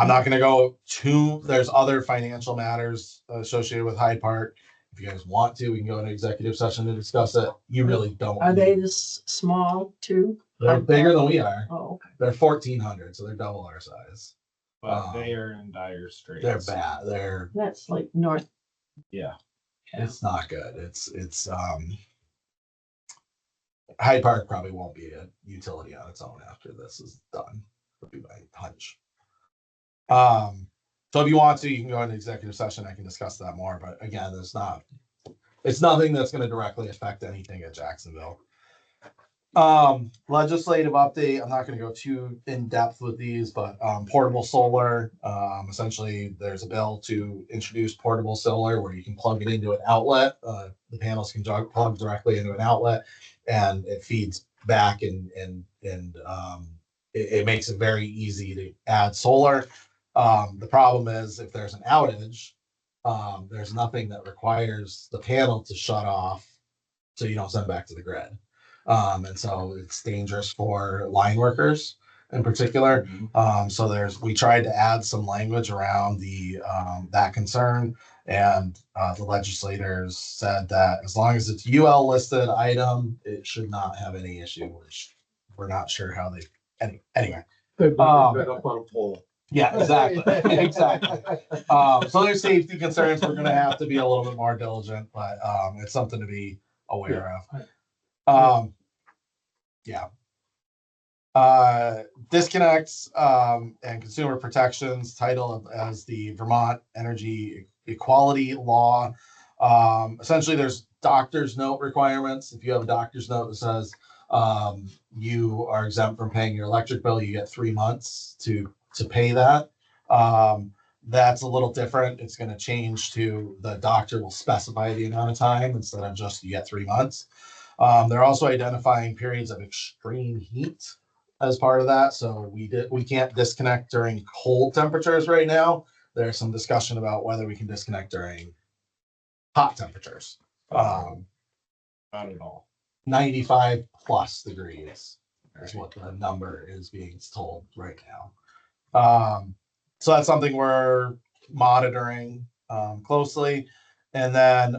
Speaker 1: not going to go there's other financial matters associated with Hyde Park. If you guys want to, we can go into executive session to discuss it. You really don't.
Speaker 4: are they this small too?
Speaker 1: They're bigger than we are.
Speaker 4: Oh, okay.
Speaker 1: They're 1,400, so they're double our size.
Speaker 2: But they are in dire straits.
Speaker 1: They're bad.
Speaker 4: That's like north.
Speaker 2: Yeah.
Speaker 1: It's not good. It's Hyde Park probably won't be a utility on its own after this is done. Would be my hunch. So if you want to, you can go into executive session. I can discuss that more. But again, it's nothing that's going to directly affect anything at Jacksonville. Legislative update. I'm not gonna go too in depth with these, but portable solar. Essentially there's a bill to introduce portable solar where you can plug it into an outlet. The panels can plug directly into an outlet and it feeds back and it makes it very easy to add solar. The problem is if there's an outage, there's nothing that requires the panel to shut off so you don't send it back to the grid. And so it's dangerous for line workers in particular. So we tried to add some language around that concern, and the legislators said that as long as it's UL listed item, it should not have any issue, which we're not sure how anyway.
Speaker 3: They've been
Speaker 1: Um,
Speaker 3: up on a pole.
Speaker 1: Yeah, exactly. Exactly. So there's safety concerns. We're gonna have to be a little bit more diligent, but it's something to be aware of. Yeah. Disconnects and consumer protections title as the Vermont Energy Equality Law. Essentially, there's doctor's note requirements. If you have a doctor's note that says you are exempt from paying your electric bill, you get 3 months to pay that. That's a little different. It's going to change to the doctor will specify the amount of time instead of just you get 3 months. They're also identifying periods of extreme heat as part of that. So we can't disconnect during cold temperatures right now. There's some discussion about whether we can disconnect during hot temperatures.
Speaker 2: Not at all.
Speaker 1: 95 plus degrees is what the number is being told right now. So that's something we're monitoring closely, and then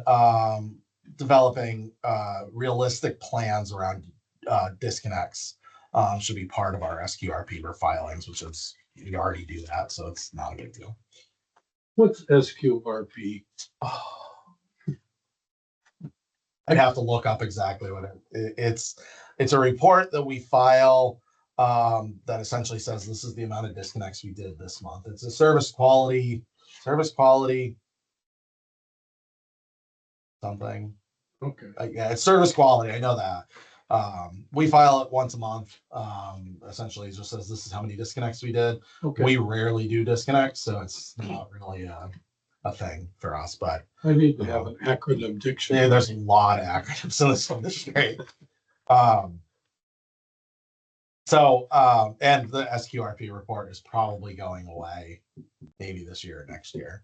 Speaker 1: developing realistic plans around disconnects should be part of our SQRP filings, which is we already do that, so it's not a big deal.
Speaker 3: What's SQRP?
Speaker 1: I'd have to look up exactly what it's a report that we file that essentially says this is the amount of disconnects we did this month. It's a service quality something.
Speaker 3: Okay.
Speaker 1: Yeah, it's service quality. I know that. We file it once a month. Essentially, it just says this is how many disconnects we did.
Speaker 3: Okay.
Speaker 1: We rarely do disconnects, so it's not really a thing for us. But
Speaker 3: I need to have an acronym dictionary.
Speaker 1: yeah, there's a lot of acronyms in this industry. And the SQRP report is probably going away maybe this year or next year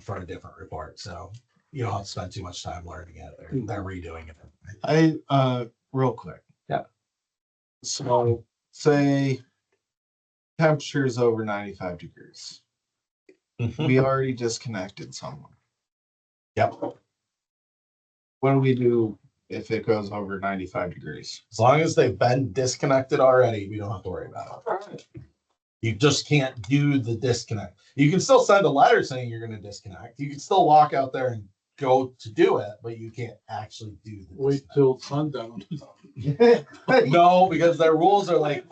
Speaker 1: for a different report. So you don't have to spend too much time learning it. They're redoing it.
Speaker 2: Real quick.
Speaker 1: Yeah.
Speaker 2: So say temperature is over 95 degrees. We already disconnected someone.
Speaker 1: Yep.
Speaker 2: What do we do if it goes over 95 degrees?
Speaker 1: As long as they've been disconnected already, we don't have to worry about it. You just can't do the disconnect. You can still send a letter saying you're going to disconnect. You can still walk out there and go to do it, but you can't actually do the
Speaker 3: Wait till sundown.
Speaker 1: No, because their rules are like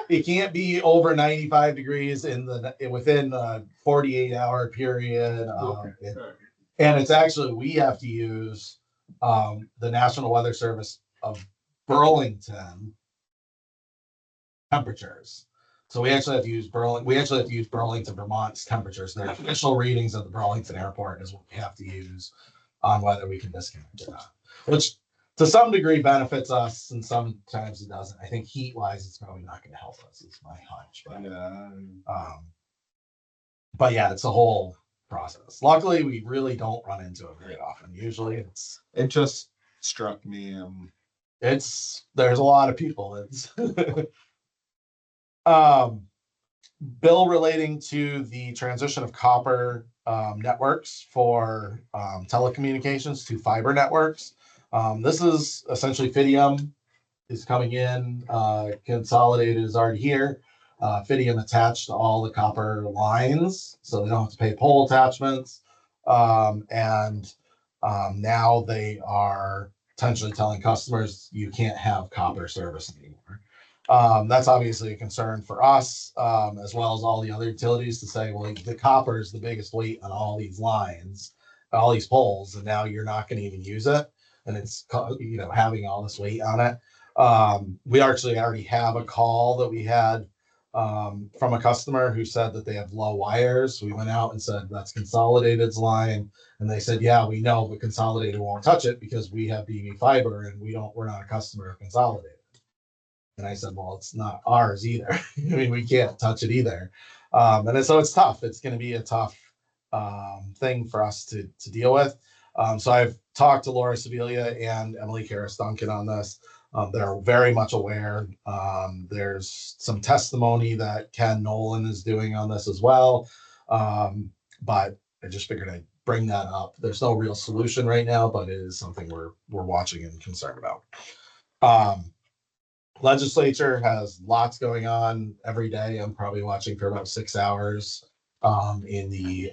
Speaker 1: it can't be over 95 degrees within a 48-hour period. And it's actually we have to use the National Weather Service of Burlington temperatures. So we actually have to use Burlington, Vermont's temperatures. Their official readings of the Burlington airport is what we have to use on whether we can disconnect or not, which to some degree benefits us and sometimes it doesn't. I think heat wise, it's probably not going to help us. It's my hunch, but yeah, it's a whole process. Luckily, we really don't run into it very often. Usually
Speaker 2: It just struck me.
Speaker 1: there's a lot of people. It's bill relating to the transition of copper networks for telecommunications to fiber networks. This is essentially Fidium is coming in. Consolidated is already here. Fidium attached to all the copper lines, so they don't have to pay pole attachments. And now they are potentially telling customers you can't have copper service anymore. That's obviously a concern for us, as well as all the other utilities to say, well, the copper is the biggest weight on all these lines, all these poles, and now you're not going to even use it. And it's, having all this weight on it. We actually already have a call that we had from a customer who said that they have low wires. We went out and said, that's Consolidated's line. And they said, yeah, we know, but Consolidated won't touch it because we have BV fiber and we're not a customer of Consolidated. And I said, well, it's not ours either. I mean, we can't touch it either. And so it's tough. It's going to be a tough thing for us to deal with. So I've talked to Laura Sevilla and Emily Karras Duncan on this. They're very much aware. There's some testimony that Ken Nolan is doing on this as well. But I just figured I'd bring that up. There's no real solution right now, but it is something we're watching and concerned about. Legislature has lots going on every day. I'm probably watching for about 6 hours in the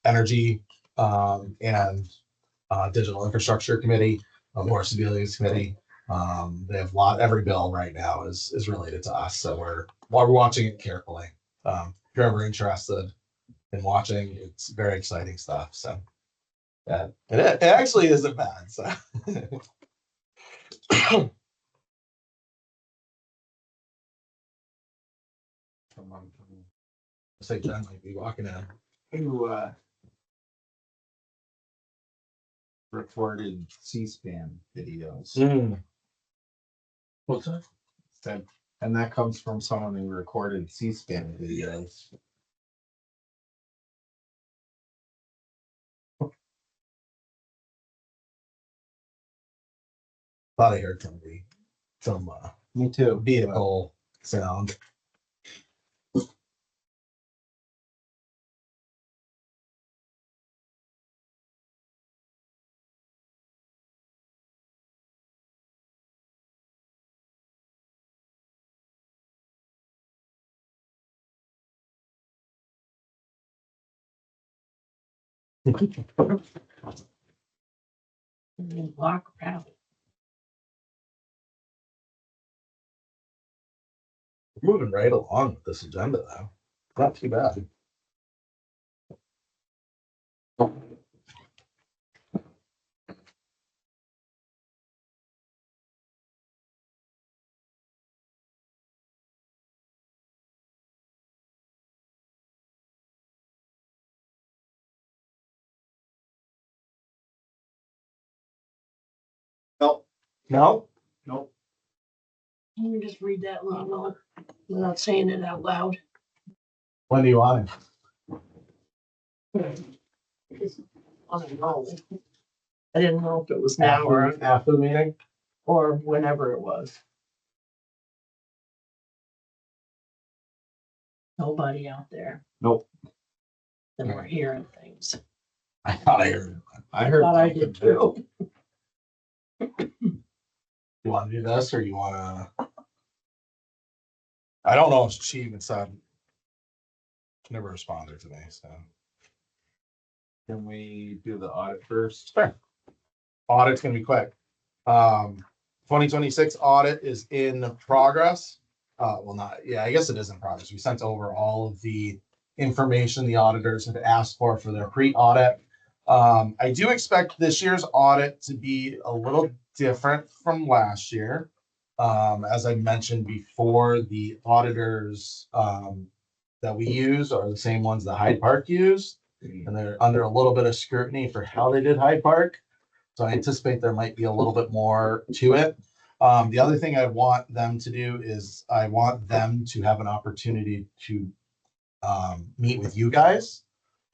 Speaker 1: energy and digital infrastructure committee, Laura Sevilla's committee. They have every bill right now is related to us. So we're watching it carefully. If you're ever interested in watching, it's very exciting stuff. So it actually isn't bad. So I say Jen might be walking in.
Speaker 2: Who recorded C-SPAN videos?
Speaker 3: What's that?
Speaker 2: Said, and that comes from someone who recorded C-SPAN videos.
Speaker 1: Thought I heard some
Speaker 2: Me too.
Speaker 1: vehicle sound.
Speaker 4: Walk around.
Speaker 1: We're moving right along with this agenda though. Not too bad. No, no,
Speaker 2: Nope.
Speaker 4: Can you just read that line without saying it out loud?
Speaker 1: when do you want
Speaker 4: Just want to know. I didn't know if it was
Speaker 1: it?
Speaker 4: now
Speaker 1: After the meeting?
Speaker 4: or whenever it was. Nobody out there.
Speaker 2: Nope.
Speaker 4: Then we're hearing things.
Speaker 1: I thought I heard it.
Speaker 2: I heard.
Speaker 4: Thought I did too.
Speaker 1: You want to do this or you want to? I don't know if she even said. She never responded to me, so.
Speaker 2: Can we do the audit first?
Speaker 1: Sure. Audit's gonna be quick. 2026 audit is in progress. Well, not, yeah, I guess it is in progress. We sent over all of the information the auditors had asked for their pre-audit. I do expect this year's audit to be a little different from last year. As I mentioned before, the auditors that we use are the same ones that Hyde Park used, and they're under a little bit of scrutiny for how they did Hyde Park. So I anticipate there might be a little bit more to it. The other thing I want them to do is I want them to have an opportunity to meet with you guys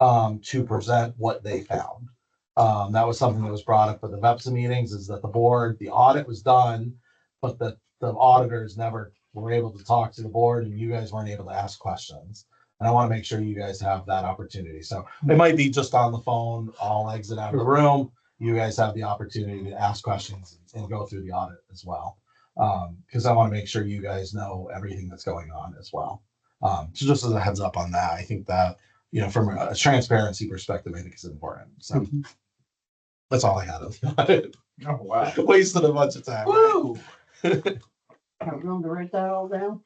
Speaker 1: to present what they found. That was something that was brought up for the VEPSA meetings, is that the audit was done, but the auditors never were able to talk to the board and you guys weren't able to ask questions. And I want to make sure you guys have that opportunity. So it might be just on the phone, I'll exit out of the room. You guys have the opportunity to ask questions and go through the audit as well. Because I want to make sure you guys know everything that's going on as well. So just as a heads up on that, I think that, you know, from a transparency perspective, I think it's important. So that's all I had on the audit.
Speaker 2: Oh, wow.
Speaker 1: Wasted a bunch of time.
Speaker 4: Woo! Have room to write that all down?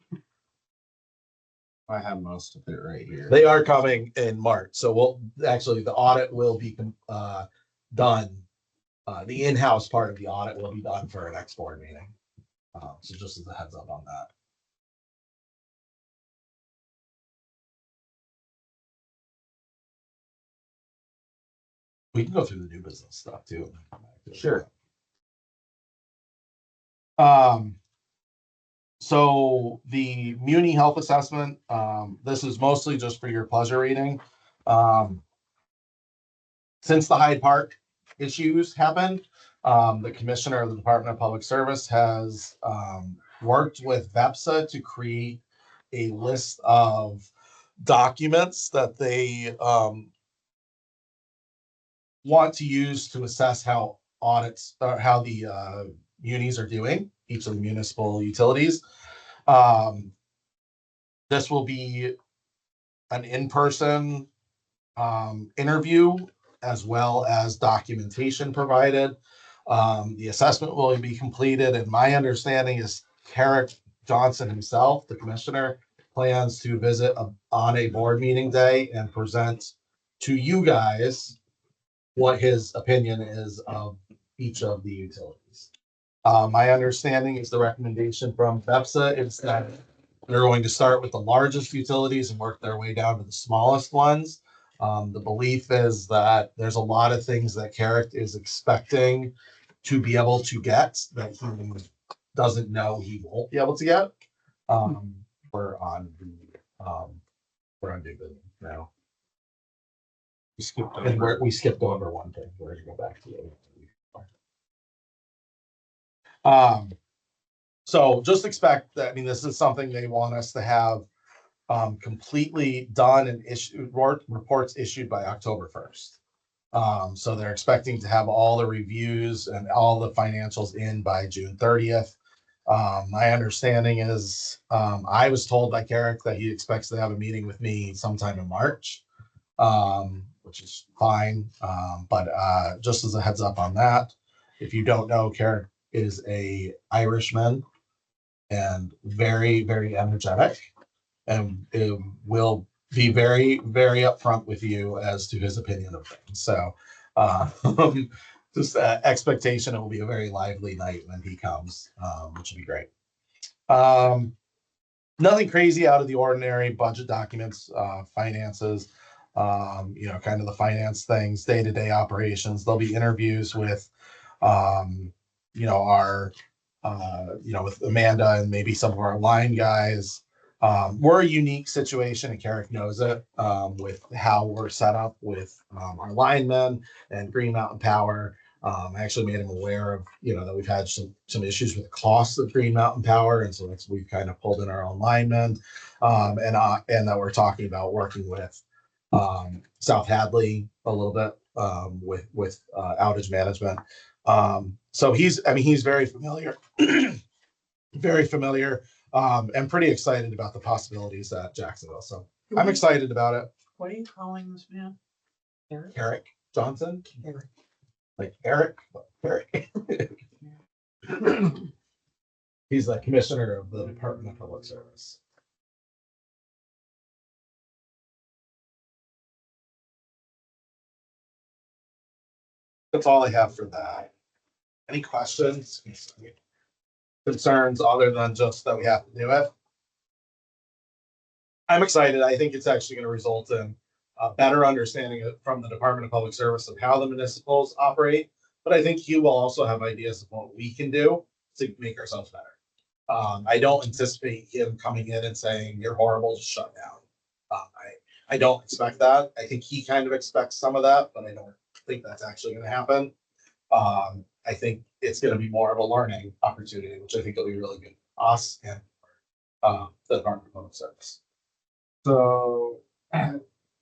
Speaker 2: I have most of it right here.
Speaker 1: They are coming in March. So the audit will be done. The in-house part of the audit will be done for our next board meeting. So just as a heads up on that. We can go through the new business stuff too.
Speaker 2: Sure.
Speaker 1: So the Muni Health Assessment, this is mostly just for your pleasure reading. Since the Hyde Park issues happened, the commissioner of the Department of Public Service has worked with VEPSA to create a list of documents that they want to use to assess how audits or how the munis are doing, each of the municipal utilities. This will be an in-person interview as well as documentation provided. The assessment will be completed, and my understanding is Carrick Johnson himself, the commissioner, plans to visit on a board meeting day and present to you guys what his opinion is of each of the utilities. My understanding is the recommendation from BEPSA is that they're going to start with the largest utilities and work their way down to the smallest ones. The belief is that there's a lot of things that Carrick is expecting to be able to get that he doesn't know he won't be able to get. We're on new business now. And we skipped over one thing. We're gonna go back to it. So just expect that, I mean, this is something they want us to have completely done and issued, reports issued by October 1st. So they're expecting to have all the reviews and all the financials in by June 30th. My understanding is, I was told by Carrick that he expects to have a meeting with me sometime in March, which is fine. But just as a heads up on that, if you don't know, Carrick is a Irishman and very, very energetic, and it will be very, very upfront with you as to his opinion of things. So just expectation, it will be a very lively night when he comes, which will be great. Nothing crazy out of the ordinary. Budget documents, finances, kind of the finance things, day-to-day operations. There'll be interviews with our with Amanda and maybe some of our line guys. We're a unique situation, and Carrick knows it, with how we're set up with our linemen and Green Mountain Power. I actually made him aware of, that we've had some issues with the cost of Green Mountain Power, and so we've kind of pulled in our own linemen, and that we're talking about working with South Hadley a little bit, with outage management. So he's very familiar, very familiar, and pretty excited about the possibilities at Jacksonville. So I'm excited about it.
Speaker 4: What are you calling this man? Eric?
Speaker 1: Eric Johnson,
Speaker 4: Eric.
Speaker 1: like Eric. He's the commissioner of the Department of Public Service. That's all I have for that. Any questions, concerns other than just that we have to do it? I'm excited. I think it's actually going to result in a better understanding from the Department of Public Service of how the municipals operate. But I think he will also have ideas of what we can do to make ourselves better. I don't anticipate him coming in and saying, "You're horrible, just shut down." I don't expect that. I think he kind of expects some of that, but I don't think that's actually going to happen. I think it's going to be more of a learning opportunity, which I think will be really good for us and the Department of Public Service.
Speaker 2: So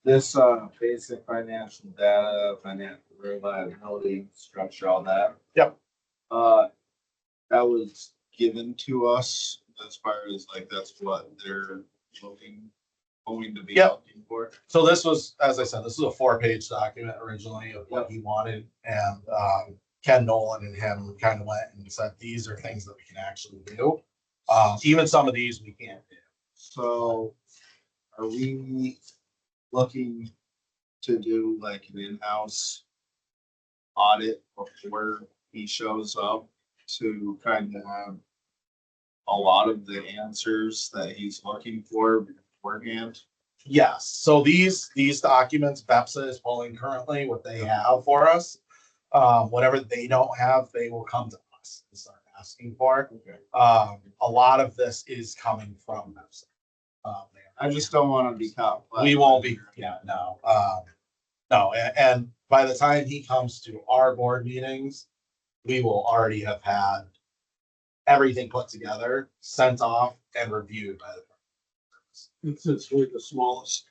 Speaker 2: this basic financial data, financial reliability, structure, all that.
Speaker 1: Yep.
Speaker 2: That was given to us as far as like that's what they're going to be looking for.
Speaker 1: So this was, as I said, this was a 4-page document originally of what he wanted, and Ken Nolan and him kind of went and said, these are things that we can actually do. Even some of these we can't do.
Speaker 2: So are we looking to do like an in-house audit before he shows up to kind of have a lot of the answers that he's looking for beforehand?
Speaker 1: Yes, so these documents BEPSA is pulling currently what they have for us. Whatever they don't have, they will come to us and start asking for.
Speaker 2: Okay.
Speaker 1: A lot of this is coming from BEPSA.
Speaker 2: I just don't wanna be caught.
Speaker 1: We won't be, yeah, no, no, and by the time he comes to our board meetings, we will already have had everything put together, sent off and reviewed by the.
Speaker 3: Since we're the smallest.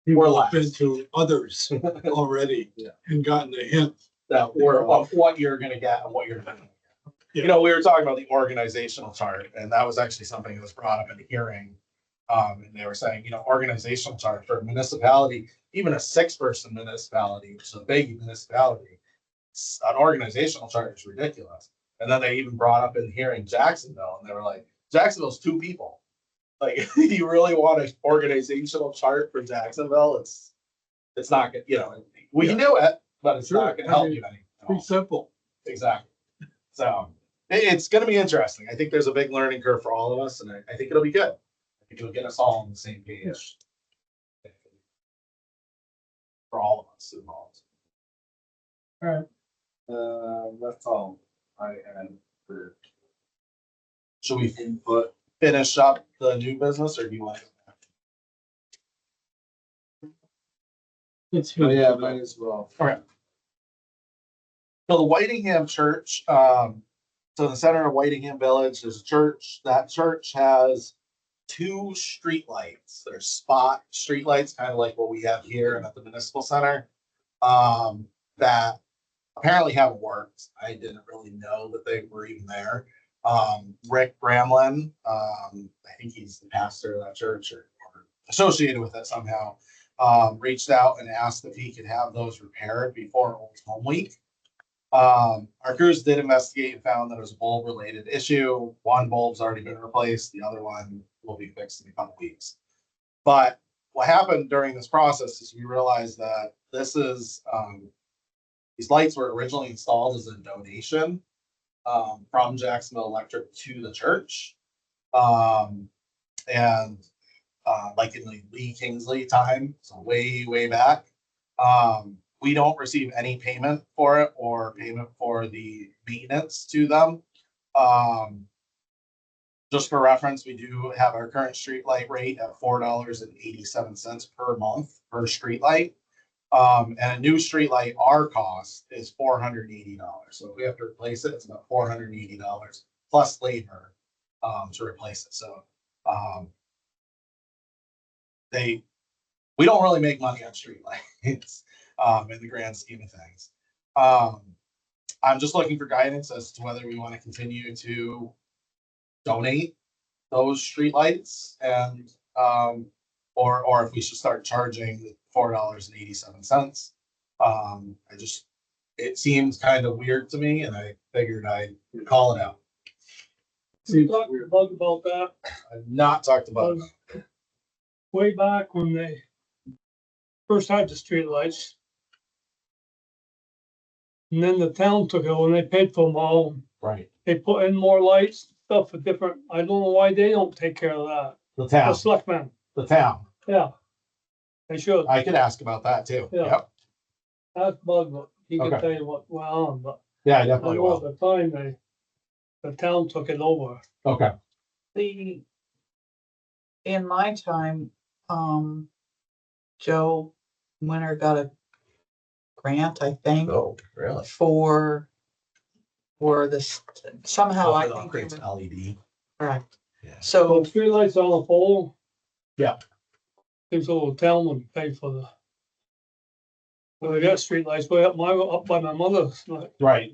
Speaker 1: We're
Speaker 3: We've
Speaker 1: last.
Speaker 3: been to others already
Speaker 1: Yeah.
Speaker 3: and gotten a hint.
Speaker 1: That or of what you're gonna get and what you're gonna get.
Speaker 3: Yeah.
Speaker 1: You know, we were talking about the organizational chart, and that was actually something that was brought up in the hearing. And they were saying, you know, organizational chart for a municipality, even a 6-person municipality, which is a big municipality, an organizational chart is ridiculous. And then they even brought up in the hearing Jacksonville, and they were like, Jacksonville's 2 people. Like, you really want an organizational chart for Jacksonville? It's not good, you know, we can do it, but it's not gonna help you any.
Speaker 3: Pretty simple.
Speaker 1: Exactly. So it's gonna be interesting. I think there's a big learning curve for all of us, and I think it'll be good. I think it'll get us all on the same page. For all of us involved.
Speaker 2: That's all I had for
Speaker 1: Should we
Speaker 2: input.
Speaker 1: finish up the new business, or do you want?
Speaker 3: It's
Speaker 2: Oh, yeah, might as well.
Speaker 1: Okay. So the Whitingham Church, so in the center of Whitingham Village, there's a church. That church has 2 streetlights. They're spot streetlights, kind of like what we have here and at the municipal center. That apparently haven't worked. I didn't really know that they were even there. Rick Bramlin, I think he's the pastor of that church or associated with it somehow, reached out and asked if he could have those repaired before Old Home Week. Our crews did investigate and found that it was a bulb related issue. One bulb's already been replaced. The other one will be fixed in a couple weeks. But what happened during this process is we realized that this is, these lights were originally installed as a donation from Jacksonville Electric to the church. And like in the Lee Kingsley time, so way back. We don't receive any payment for it or payment for the maintenance to them. Just for reference, we do have our current streetlight rate at $4.87 per month per streetlight. And a new streetlight, our cost is $480. So if we have to replace it, it's about $480 plus labor to replace it. So we don't really make money on streetlights in the grand scheme of things. I'm just looking for guidance as to whether we want to continue to donate those streetlights and or if we should start charging $4.87. It seems kind of weird to me, and I figured I'd call it out.
Speaker 5: We talked to Bug about that
Speaker 1: I've not talked about it.
Speaker 5: way back when they first had the streetlights. And then the town took it when they paid for them all.
Speaker 1: Right.
Speaker 5: They put in more lights, stuff for different, I don't know why they don't take care of that.
Speaker 1: The
Speaker 5: The
Speaker 1: town,
Speaker 5: selectmen, yeah. They should.
Speaker 1: I could ask about that too.
Speaker 5: Yeah.
Speaker 1: Yep.
Speaker 5: Ask Bug, but he can
Speaker 1: Okay.
Speaker 5: tell you what went on, but
Speaker 1: Yeah, I
Speaker 5: I
Speaker 1: definitely
Speaker 5: know at
Speaker 1: will.
Speaker 5: the time the town took it over.
Speaker 1: Okay.
Speaker 6: In my time, Joe Winter got a grant, I think,
Speaker 1: Oh, really?
Speaker 6: for this, somehow I think.
Speaker 1: Upgrades to LED.
Speaker 6: Correct.
Speaker 1: Yeah.
Speaker 5: So
Speaker 6: So,
Speaker 5: streetlights on the pole.
Speaker 1: Yeah.
Speaker 5: Seems a little town would pay for the. Well, they got streetlights way up by my mother's, like,
Speaker 1: Right.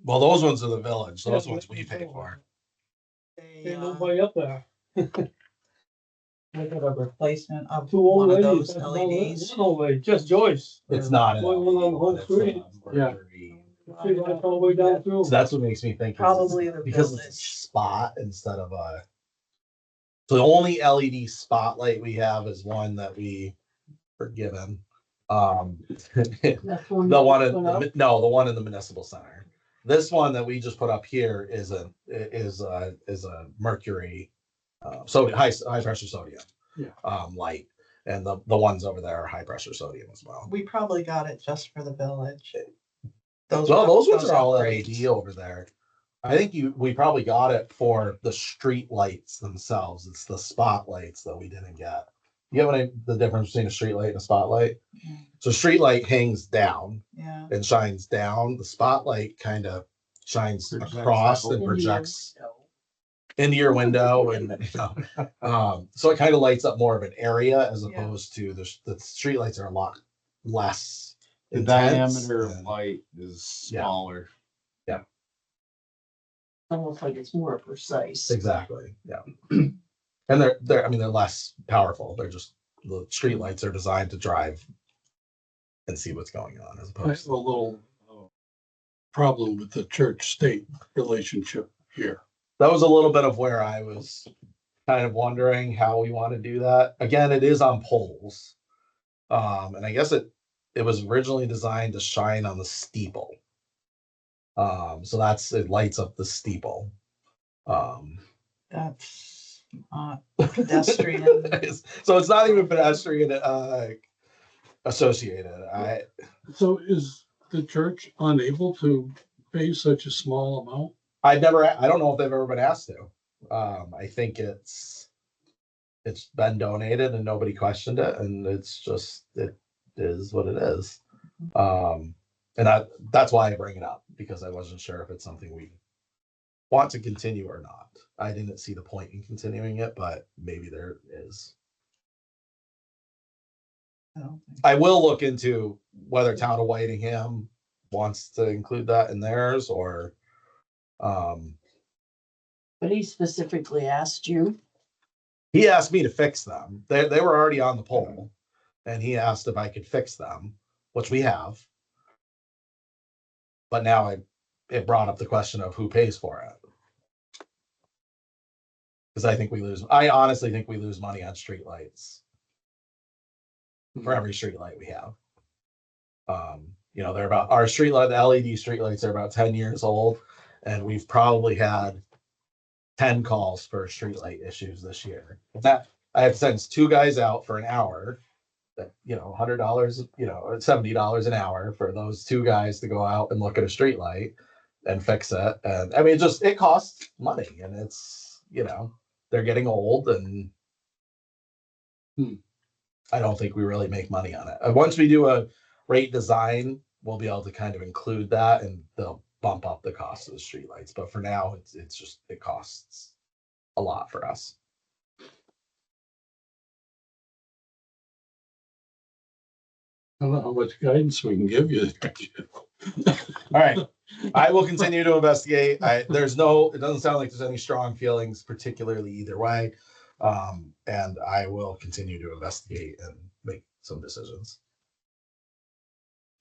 Speaker 1: Well, those ones are the village. Those
Speaker 5: Yeah,
Speaker 1: ones we pay for.
Speaker 6: they,
Speaker 5: ain't nobody up there.
Speaker 6: I got a replacement of
Speaker 5: Two old
Speaker 6: one of
Speaker 5: ladies.
Speaker 6: those
Speaker 5: that's about
Speaker 6: LEDs.
Speaker 5: it. One old lady, just Joyce.
Speaker 1: It's not an
Speaker 5: Only one on the whole
Speaker 1: LED, but it's,
Speaker 5: street.
Speaker 3: Yeah.
Speaker 5: Streetlights all the way down through.
Speaker 1: So that's what makes me think. is
Speaker 6: Probably
Speaker 1: it's-
Speaker 6: the
Speaker 1: because it's a
Speaker 6: village.
Speaker 1: spot instead of a. So the only LED spotlight we have is one that we were given. The
Speaker 4: That's one.
Speaker 1: one in
Speaker 4: went up.
Speaker 1: the one in the municipal center. This one that we just put up here is a mercury, sodium, high pressure sodium.
Speaker 3: Yeah.
Speaker 1: Light, and the ones over there are high pressure sodium as well.
Speaker 6: We probably got it just for the village.
Speaker 1: Well, those ones are all
Speaker 6: upgrades.
Speaker 1: LED over there. I think we probably got it for the street lights themselves. It's the spotlights that we didn't get. You get the difference between a street light and a spotlight?
Speaker 6: Yeah.
Speaker 1: So street light hangs down
Speaker 6: Yeah.
Speaker 1: and shines down. The spotlight kind of shines
Speaker 3: Projects
Speaker 1: across
Speaker 3: out.
Speaker 1: and projects into your window, and so it kind of lights up more of an area as opposed to the street lights are a lot less
Speaker 2: The
Speaker 1: intense
Speaker 2: diameter of
Speaker 1: and-
Speaker 2: light is
Speaker 1: Yeah.
Speaker 2: smaller.
Speaker 4: Almost like it's more precise.
Speaker 1: Exactly. Yeah. And they're I mean they're less powerful. They're just the street lights are designed to drive and see what's going on as
Speaker 3: I
Speaker 1: opposed
Speaker 3: have a
Speaker 1: to
Speaker 3: little problem with the church-state relationship here.
Speaker 1: that was a little bit of where I was kind of wondering how we want to do that. Again, it is on poles. And I guess it was originally designed to shine on the steeple. So it lights up the steeple.
Speaker 6: That's not pedestrian.
Speaker 1: So it's not even pedestrian associated.
Speaker 3: So is the church unable to pay such a small amount?
Speaker 1: I don't know if they've ever been asked to. I think it's been donated and nobody questioned it, and it's just it is what it is. And that's why I bring it up, because I wasn't sure if it's something we want to continue or not. I didn't see the point in continuing it, but maybe there is.
Speaker 6: I don't think-
Speaker 1: I will look into whether Town of Whitingham wants to include that in theirs or
Speaker 4: But he specifically asked you.
Speaker 1: he asked me to fix them. They were already on the pole, and he asked if I could fix them, which we have. But now it brought up the question of who pays for it. Because I honestly think we lose money on streetlights for every streetlight we have. They're about our streetlight, the LED streetlights are about 10 years old, and we've probably had 10 calls for streetlight issues this year. That I have sent 2 guys out for an hour. That $100, or $70 an hour for those 2 guys to go out and look at a streetlight and fix it. And I mean, it costs money, and it's they're getting old, and I don't think we really make money on it. Once we do a rate design, we'll be able to kind of include that, and they'll bump up the cost of the streetlights. But for now, it costs a lot for us.
Speaker 3: I don't know how much guidance we can give you.
Speaker 1: All right. I will continue to investigate. It doesn't sound like there's any strong feelings, particularly either way. And I will continue to investigate and make some decisions.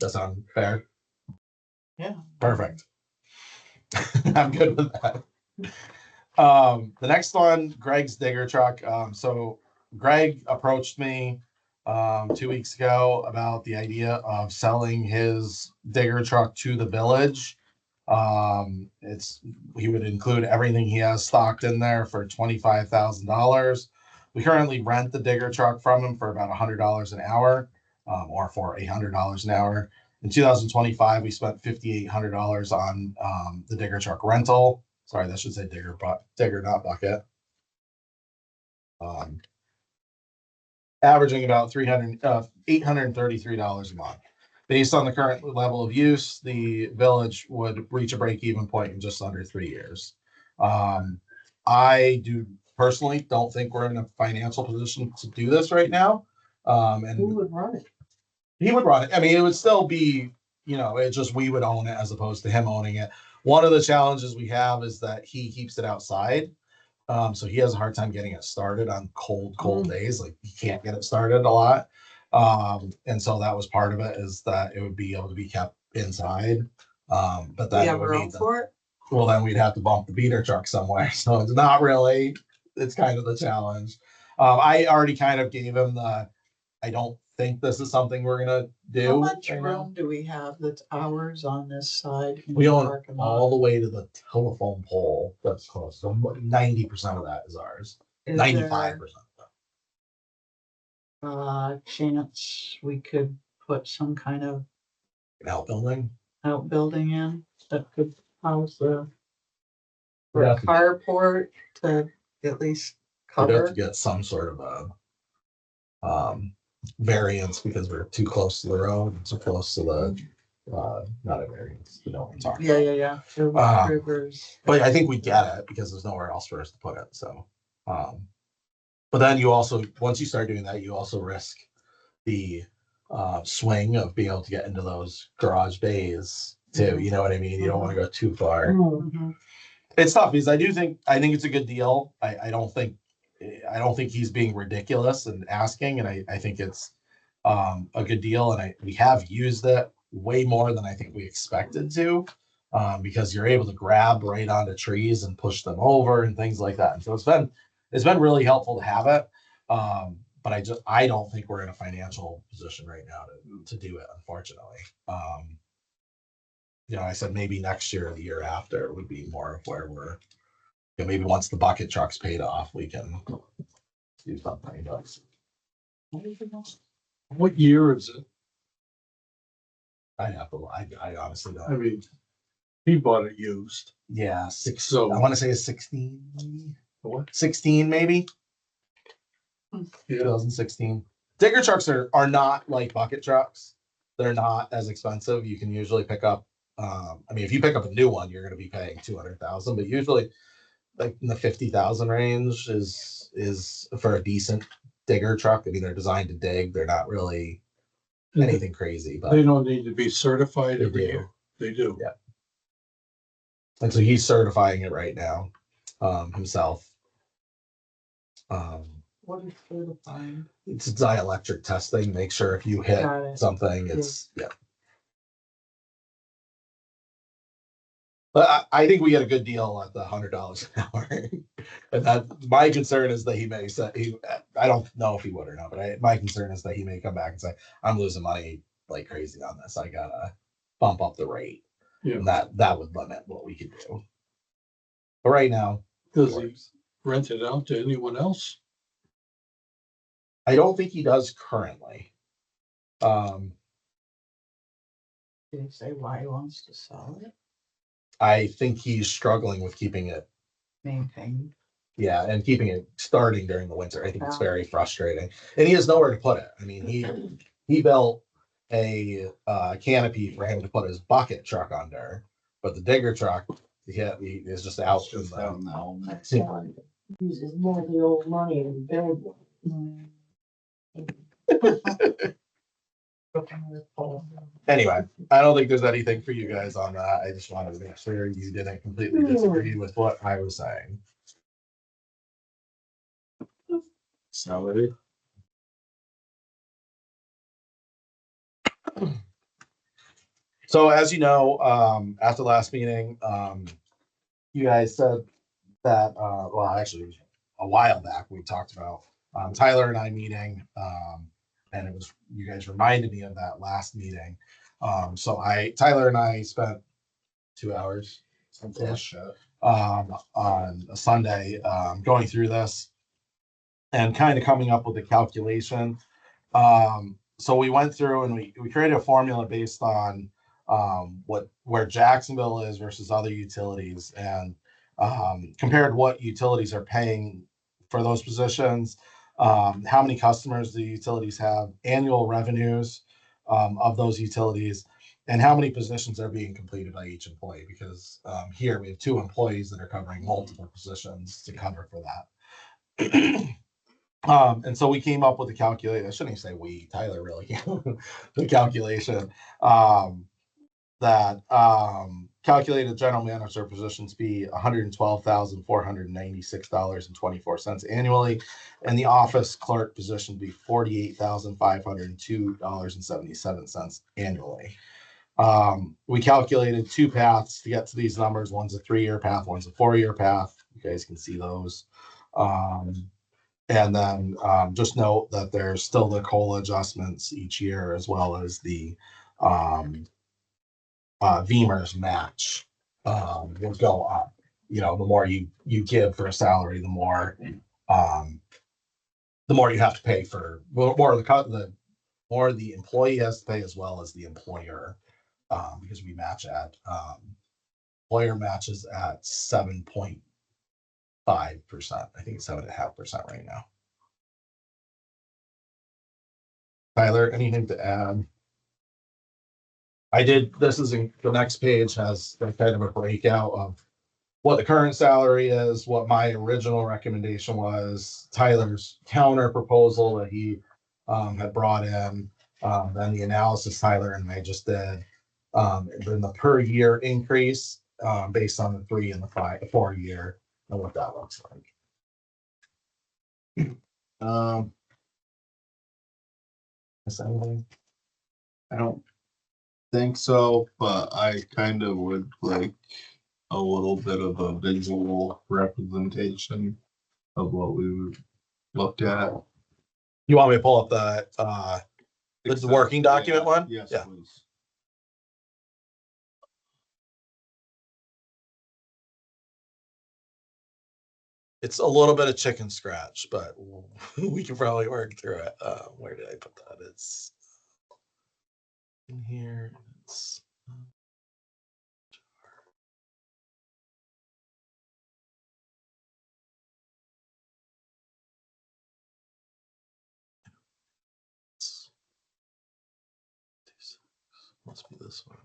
Speaker 1: That sound fair?
Speaker 6: Yeah.
Speaker 1: Perfect. I'm good with that. The next one, Greg's digger truck. So Greg approached me 2 weeks ago about the idea of selling his digger truck to the village. He would include everything he has stocked in there for $25,000. We currently rent the digger truck from him for about $100 an hour, or for $800 an hour. In 2025, we spent $5,800 on the digger truck rental. Sorry, that should say digger, not bucket. Averaging about $833 a month. Based on the current level of use, the village would reach a break-even point in just under 3 years. I personally don't think we're in a financial position to do this right now. And
Speaker 4: Who would run it?
Speaker 1: he would run it. I mean, it would still be, it's just we would own it as opposed to him owning it. One of the challenges we have is that he keeps it outside. So he has a hard time getting it started on cold days. Like he can't get it started a lot. And so that was part of it, is that it would be able to be kept inside. But then
Speaker 6: We
Speaker 1: it
Speaker 6: have
Speaker 1: would
Speaker 6: room
Speaker 1: need
Speaker 6: for it?
Speaker 1: well, then we'd have to bump the beater truck somewhere. So it's kind of the challenge. I already kind of gave him I don't think this is something we're gonna do.
Speaker 6: How much
Speaker 1: right now.
Speaker 6: room do we have that's ours on this side? in
Speaker 1: We
Speaker 6: the
Speaker 1: own
Speaker 6: parking lot?
Speaker 1: all the way to the telephone pole that's close, so 90% of that is ours,
Speaker 6: Is
Speaker 1: 95%.
Speaker 6: there chance we could put some kind of
Speaker 1: An outbuilding.
Speaker 6: outbuilding in that could house the
Speaker 1: We'd
Speaker 6: or a
Speaker 1: have to get-
Speaker 6: carport to at least
Speaker 1: We'd have
Speaker 6: cover?
Speaker 1: to get some sort of a variance because we're too close to the road, and too close to the not a variance, you know what I'm talking
Speaker 6: Yeah,
Speaker 1: about.
Speaker 6: yeah. The
Speaker 1: Um,
Speaker 6: rivers.
Speaker 1: But I think we get it because there's nowhere else for us to put it, so. But then you also, once you start doing that, you also risk the swing of being able to get into those garage bays too, you know what I mean? You don't want to go too far.
Speaker 6: Mhm.
Speaker 1: It's tough because I think it's a good deal. I don't think he's being ridiculous and asking, and I think it's a good deal, and we have used it way more than I think we expected to, because you're able to grab right onto trees and push them over and things like that. And so it's been really helpful to have it. But I don't think we're in a financial position right now to do it, unfortunately. I said maybe next year or the year after would be more of where we're, maybe once the bucket truck's paid off, we can do something. But
Speaker 3: What year is it?
Speaker 1: I have to, I honestly
Speaker 3: I
Speaker 1: don't.
Speaker 3: mean, he bought it used.
Speaker 1: Yeah,
Speaker 3: So-
Speaker 1: I want to say it's 16, maybe.
Speaker 3: What?
Speaker 1: 16, maybe.
Speaker 3: Yeah,
Speaker 1: 2016. Digger trucks are not like bucket trucks. They're not as expensive. You can usually pick up. I mean, if you pick up a new one, you're going to be paying 200,000, but usually, like in the 50,000 range is for a decent digger truck. I mean, they're designed to dig. They're not really anything crazy, but
Speaker 3: they don't need to be certified
Speaker 1: they
Speaker 3: every
Speaker 1: do.
Speaker 3: year. They do.
Speaker 1: Yeah. And so he's certifying it right now, himself.
Speaker 6: What is certifying?
Speaker 1: It's dielectric testing. Make sure if you hit
Speaker 6: Got it.
Speaker 1: something, it's yeah. But I think we get a good deal at the $100 an hour. And that my concern is that he may say I don't know if he would or not, but my concern is that he may come back and say, I'm losing money like crazy on this. I gotta bump up the rate.
Speaker 3: Yeah.
Speaker 1: And that would limit what we could do. But right now, it
Speaker 3: Does he
Speaker 1: works.
Speaker 3: rent it out to anyone else?
Speaker 1: I don't think he does currently.
Speaker 6: Did he say why he wants to sell it?
Speaker 1: I think he's struggling with keeping it.
Speaker 6: Maintained.
Speaker 1: Yeah, and keeping it starting during the winter. I think it's
Speaker 6: Yeah.
Speaker 1: very frustrating. And he has nowhere to put it. I mean, he built a canopy for him to put his bucket truck under, but the digger truck, he is just out.
Speaker 2: It's just out in the home.
Speaker 4: That's why he uses more of the old money and build one.
Speaker 1: Anyway, I don't think there's anything for you guys on that. I just wanted to make sure you didn't completely disagree with what I was saying.
Speaker 3: Salary.
Speaker 1: So as you know, after last meeting, you guys said that, well, actually a while back, we talked about Tyler and I meeting, and it was, you guys reminded me of that last meeting. So Tyler and I spent 2 hours ish, on a Sunday, going through this and kind of coming up with a calculation. So we went through and we created a formula based on where Jacksonville is versus other utilities, and compared what utilities are paying for those positions, how many customers the utilities have, annual revenues of those utilities, and how many positions are being completed by each employee. Because here we have 2 employees that are covering multiple positions to cover for that. And so we came up with a calculation. I shouldn't even say we, Tyler really came up with the calculation that calculated general manager positions be $112,496.24 annually, and the office clerk position be $48,502.77 annually. We calculated 2 paths to get to these numbers. One's a 3-year path, one's a 4-year path. You guys can see those. And then just note that there's still the COLA adjustments each year, as well as the VEMR's match will go up. You know, the more you give for a salary, the more you have to pay for more of the more the employee has to pay, as well as the employer, because we match at employer matches at 7.5%. I think it's 7.5% right now. Tyler, anything to add? This is the next page has kind of a breakout of what the current salary is, what my original recommendation was, Tyler's counter proposal that he had brought in, then the analysis Tyler and I just did, then the per year increase based on the 3 and the 4 year, and what that looks like. Is anything?
Speaker 2: I don't think so, but I kind of would like a little bit of a visual representation of what we looked at.
Speaker 1: You want me to pull up the working document one?
Speaker 2: Yes,
Speaker 1: Yeah.
Speaker 2: please.
Speaker 1: It's a little bit of chicken scratch, but we can probably work through it. Where did I put that? It's in here. It's must be this one.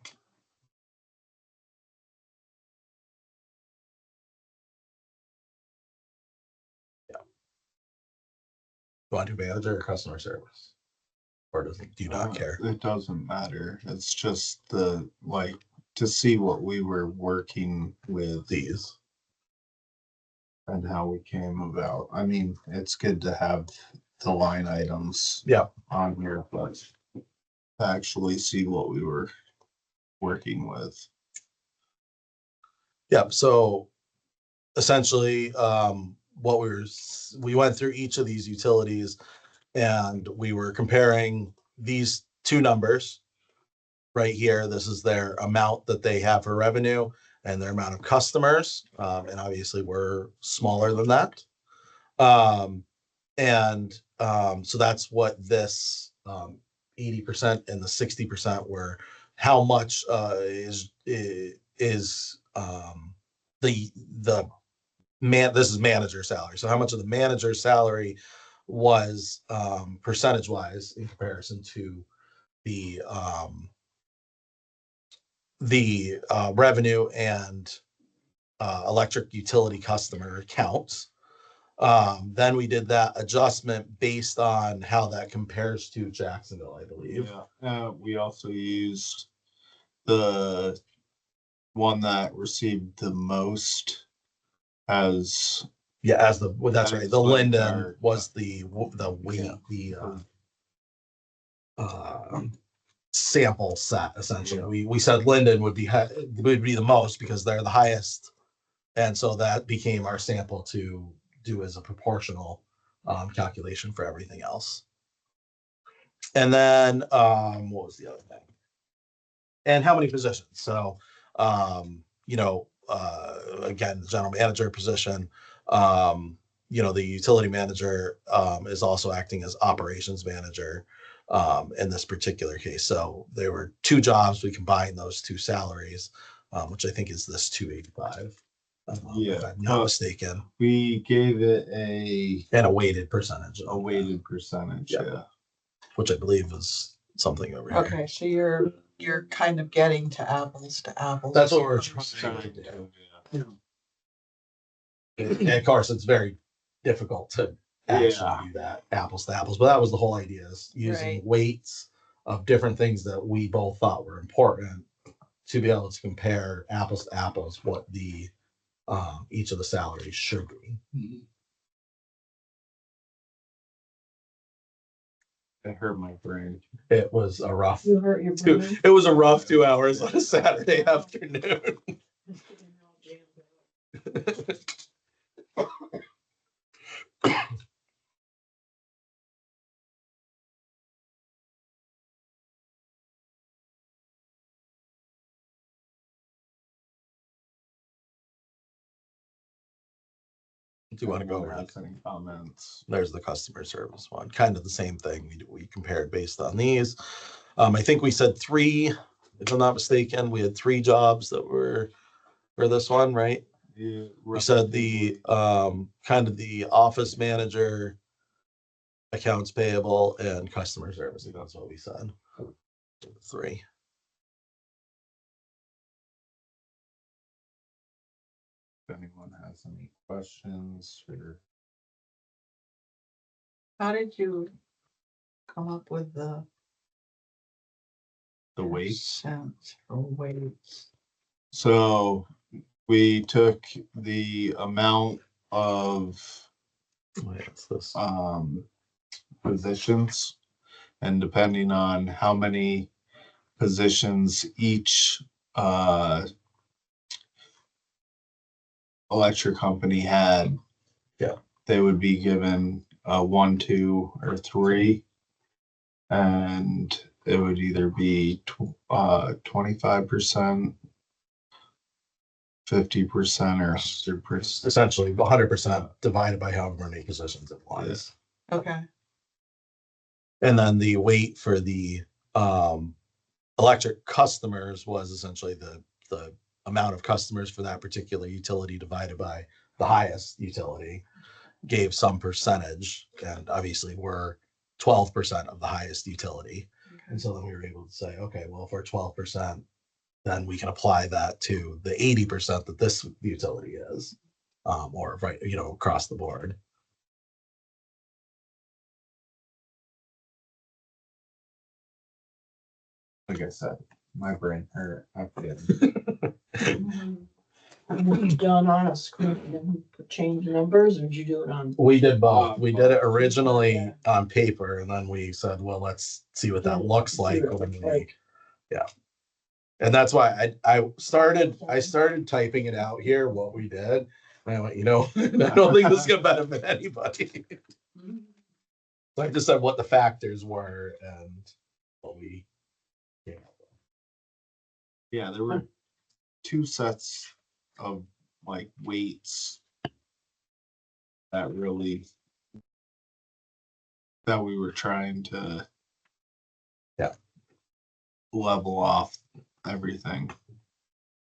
Speaker 1: Yeah. You want to do manager or customer service? Or do you not care?
Speaker 2: It doesn't matter. It's just to see what we were working with
Speaker 1: These.
Speaker 2: and how we came about. I mean, it's good to have the line items
Speaker 1: Yeah.
Speaker 2: on here, but to actually see what we were working with.
Speaker 1: Yeah. So essentially, what we went through each of these utilities and we were comparing these two numbers right here. This is their amount that they have for revenue and their amount of customers. And obviously we're smaller than that. So that's what this 80% and the 60% were. How much is the man? This is manager salary. So how much of the manager salary was percentage wise in comparison to the revenue and electric utility customer accounts. Then we did that adjustment based on how that compares to Jacksonville, I believe.
Speaker 2: Yeah. We also used the one that received the most as
Speaker 1: Yeah, that's right. The
Speaker 2: like
Speaker 1: Linden
Speaker 2: our-
Speaker 1: was the sample set essentially.
Speaker 2: Yeah.
Speaker 1: We said Linden would be the most because they're the highest, and so that became our sample to do as a proportional calculation for everything else. And then what was the other thing? And how many positions? So again, the general manager position, the utility manager is also acting as operations manager in this particular case. So there were 2 jobs. We combined those 2 salaries, which I think is this 285. If I'm not mistaken.
Speaker 2: We gave it
Speaker 1: And a weighted percentage.
Speaker 2: percentage.
Speaker 1: Yeah.
Speaker 2: Yeah.
Speaker 1: Which I believe is something over here.
Speaker 6: Okay, so you're kind of getting to apples to apples.
Speaker 1: That's what we're trying to do. And of course, it's very difficult to actually do that apples to apples, but that was the whole idea, is using
Speaker 6: Right.
Speaker 1: weights of different things that we both thought were important to be able to compare apples to apples what the each of the salaries should be.
Speaker 2: It hurt my brain.
Speaker 1: It was a rough
Speaker 4: You hurt your brain.
Speaker 1: it was a rough 2 hours on a Saturday afternoon. Do you want to go
Speaker 2: Anyone
Speaker 1: around?
Speaker 2: has any comments?
Speaker 1: There's the customer service one, kind of the same thing. We compared based on these. I think we said three, if I'm not mistaken, we had three jobs that were for this one, right?
Speaker 2: Yeah,
Speaker 1: We said the, kind of the office manager, accounts payable and customer service. I think that's what we said. Three.
Speaker 2: If anyone has any questions or
Speaker 6: How did you come up with the
Speaker 2: weights.
Speaker 6: percent or weights?
Speaker 2: So we took the amount of
Speaker 1: What's this?
Speaker 2: positions, and depending on how many positions each electric company had,
Speaker 1: Yeah.
Speaker 2: they would be given a 1, 2, or 3, and it would either be 25%, 50%, or 100%.
Speaker 1: Essentially 100% divided by however many positions it was.
Speaker 6: Okay,
Speaker 1: And then the weight for the electric customers was essentially the amount of customers for that particular utility divided by the highest utility, gave some percentage, and obviously we're 12% of the highest utility. And so then we were able to say, okay, well, if we're 12%, then we can apply that to the 80% that this utility is, or right, across the board.
Speaker 2: Like I said, my brain hurt. I forget.
Speaker 4: And what you done on a screen, and change numbers, or did you do it on?
Speaker 1: We did both. We did it originally on paper, and then we said, well, let's see what that looks like when we, yeah. And that's why I started typing it out here, what we did. And I went, I don't think this is gonna benefit anybody. So I just said what the factors were and what we,
Speaker 2: Yeah, there were 2 sets of like weights that we were trying to level off everything.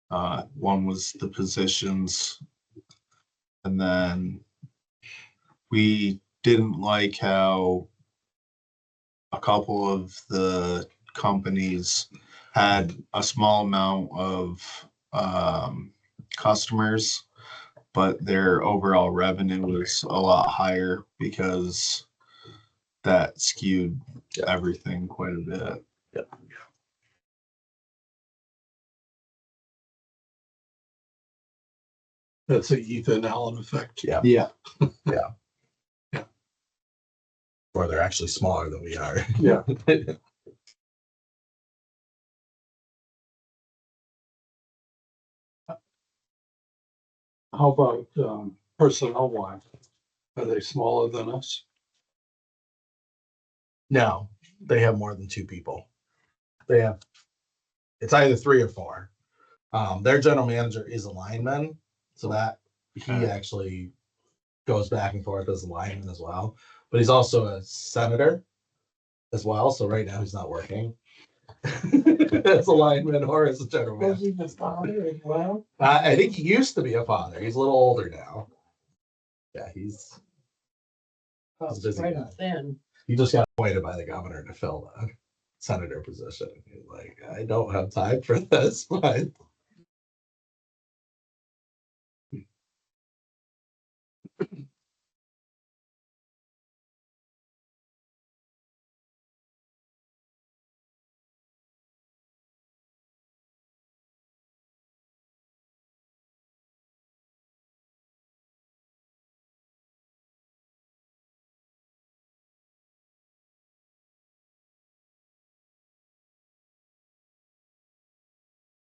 Speaker 2: One was the positions, and then we didn't like how a couple of the companies had a small amount of customers, but their overall revenue was a lot higher because that skewed everything quite a bit.
Speaker 3: That's the Ethan Allen effect.
Speaker 1: yeah,
Speaker 2: Yeah.
Speaker 1: or they're actually smaller than we are.
Speaker 3: Yeah. How about personnel wise? Are they smaller than us?
Speaker 1: No, they have more than 2 people. It's either 3 or 4. Their general manager is a lineman, so that he actually goes back and forth as a lineman as well. But he's also a senator as well. So right now he's not working as a lineman or as a general
Speaker 4: Was
Speaker 1: manager.
Speaker 4: he the father as well?
Speaker 1: I think he used to be a father. He's a little older now. Yeah, he's
Speaker 4: Oh,
Speaker 1: busy
Speaker 4: right
Speaker 1: guy.
Speaker 4: and thin.
Speaker 1: he just got appointed by the governor to fill the senator position. He's like, I don't have time for this, but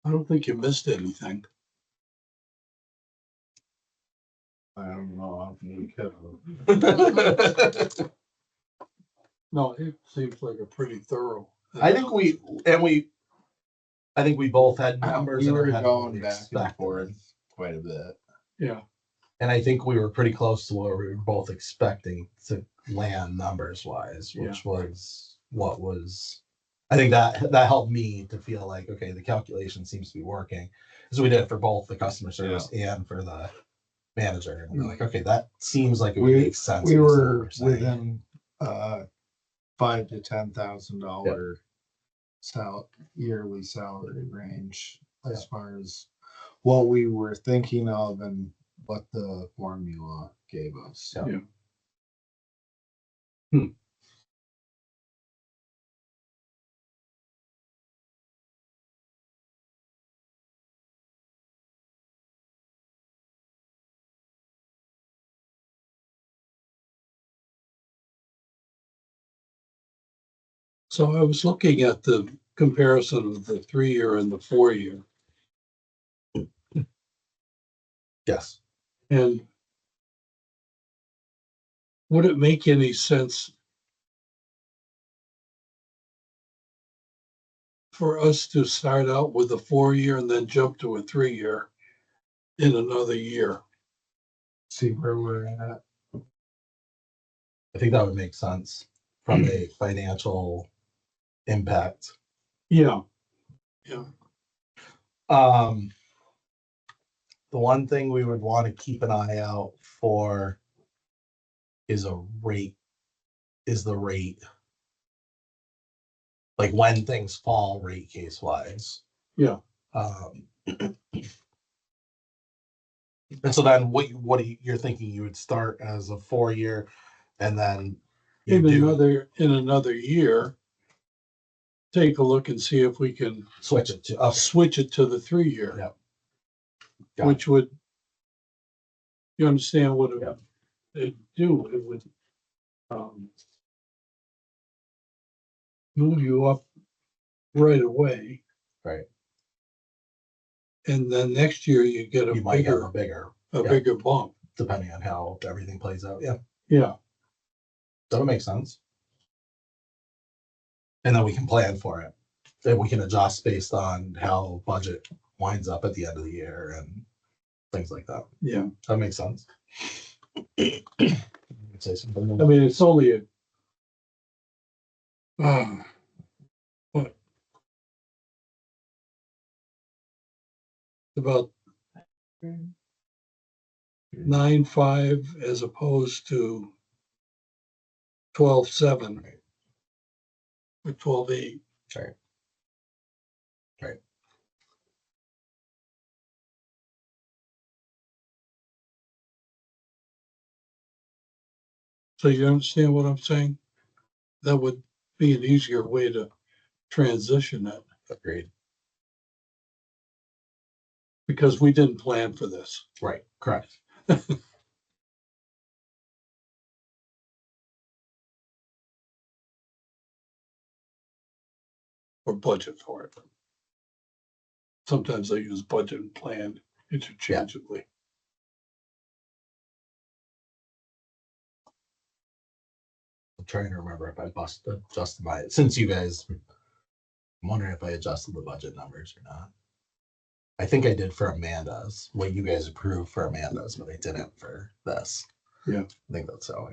Speaker 3: I don't think you missed anything.
Speaker 2: I don't know. I'll be careful.
Speaker 3: No, it seems like a pretty thorough.
Speaker 1: I think we both had numbers
Speaker 2: We
Speaker 1: in our
Speaker 2: were
Speaker 1: head
Speaker 2: going
Speaker 1: we
Speaker 2: back and
Speaker 1: expected.
Speaker 2: forth quite a bit.
Speaker 3: Yeah,
Speaker 1: And I think we were pretty close to where we were both expecting to land numbers wise, which was what was, I think that helped me to feel like, okay, the calculation seems to be working. So we did it for both the customer service and for the manager. And we're like, okay, that seems like it would make sense.
Speaker 2: We
Speaker 1: based on what
Speaker 2: were
Speaker 1: we're saying.
Speaker 2: within, $5,000 to $10,000 yearly salary range as far as what we were thinking of and what the formula gave us.
Speaker 1: Yeah.
Speaker 3: So I was looking at the comparison of the 3-year and the 4-year,
Speaker 1: Yes.
Speaker 3: and would it make any sense for us to start out with a 4-year and then jump to a 3-year in another year?
Speaker 2: See where we're at.
Speaker 1: I think that would make sense from a financial impact.
Speaker 3: Yeah. Yeah.
Speaker 1: The one thing we would want to keep an eye out for is the rate. Like when things fall rate case wise.
Speaker 3: Yeah.
Speaker 1: And so then what you're thinking you would start as a 4-year and then you
Speaker 3: In another year, take a look and see if we can
Speaker 1: switch it to,
Speaker 3: switch it to the 3-year.
Speaker 1: Yeah. Got
Speaker 3: Which would, you understand what
Speaker 1: Yeah.
Speaker 3: it do? It would move you up right away,
Speaker 1: right.
Speaker 3: and then next year you get
Speaker 1: You might have a bigger,
Speaker 3: bigger bump.
Speaker 1: depending on how everything plays out. Yeah.
Speaker 3: Yeah.
Speaker 1: That would make sense. And then we can plan for it. Then we can adjust based on how budget winds up at the end of the year and things like that.
Speaker 3: Yeah.
Speaker 1: That makes sense. Say something.
Speaker 3: I mean, it's only what? About 9.5 as opposed to 12.7 or 12.8.
Speaker 1: Right. Right.
Speaker 3: So you understand what I'm saying? That would be an easier way to transition it,
Speaker 1: Agreed.
Speaker 3: because we didn't plan for this
Speaker 1: Right. Correct.
Speaker 3: or budget for it. Sometimes I use budget and plan interchangeably.
Speaker 1: I'm trying to remember if I adjusted my, since you guys, I'm wondering if I adjusted the budget numbers or not. I think I did for Amanda's, what you guys approved for Amanda's, but I didn't for this.
Speaker 3: Yeah.
Speaker 1: I think that's how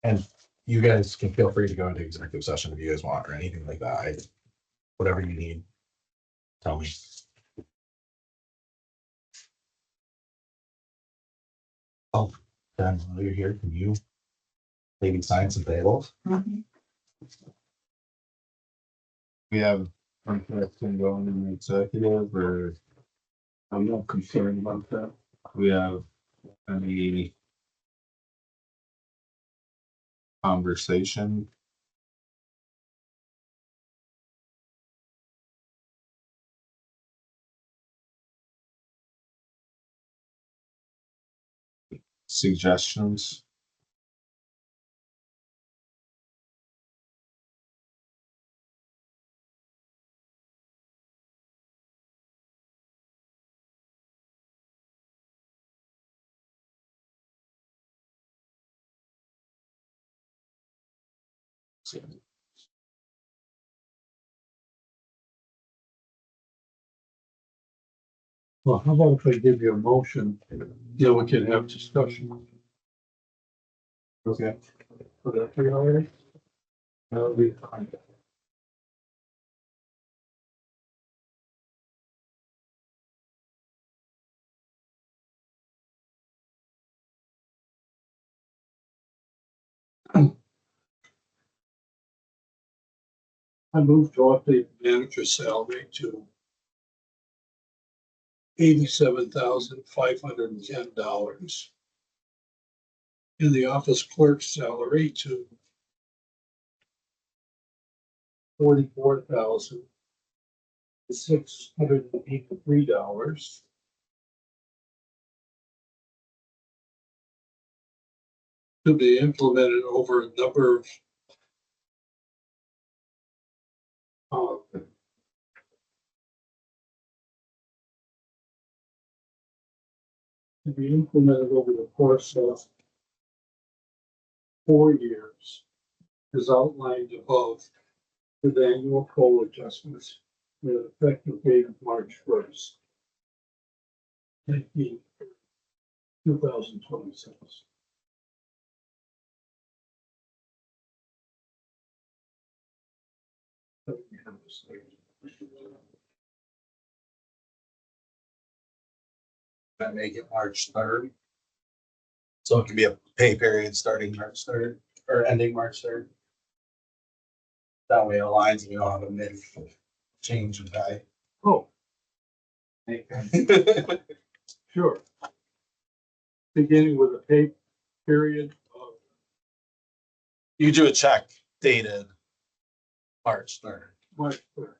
Speaker 1: And you guys can feel free to go into executive session if you guys want or anything like that. Whatever you need, tell me. Oh, then while you're here, can you maybe sign some tables?
Speaker 2: We have interesting going in the executive, or
Speaker 3: I'm not concerned about that.
Speaker 2: we have any conversation? Suggestions?
Speaker 3: Well, how about if I give you a motion, then we can have discussion.
Speaker 1: Okay.
Speaker 3: Would that be all right? That'll be fine. I moved to update the manager's salary to $87,510. And the office clerk's salary to $44,683. To be implemented over a number of to be implemented over the course of 4 years, as outlined above, with annual COLA adjustments with an effective date of March 1st, 2026.
Speaker 1: That make it March 3rd. So it can be a pay period starting March 3rd or ending March 3rd. That way it aligns, we don't have a mid change of pay.
Speaker 3: Oh, sure. Beginning with a pay period of,
Speaker 1: You do a check dated March 3rd.
Speaker 3: March 3rd.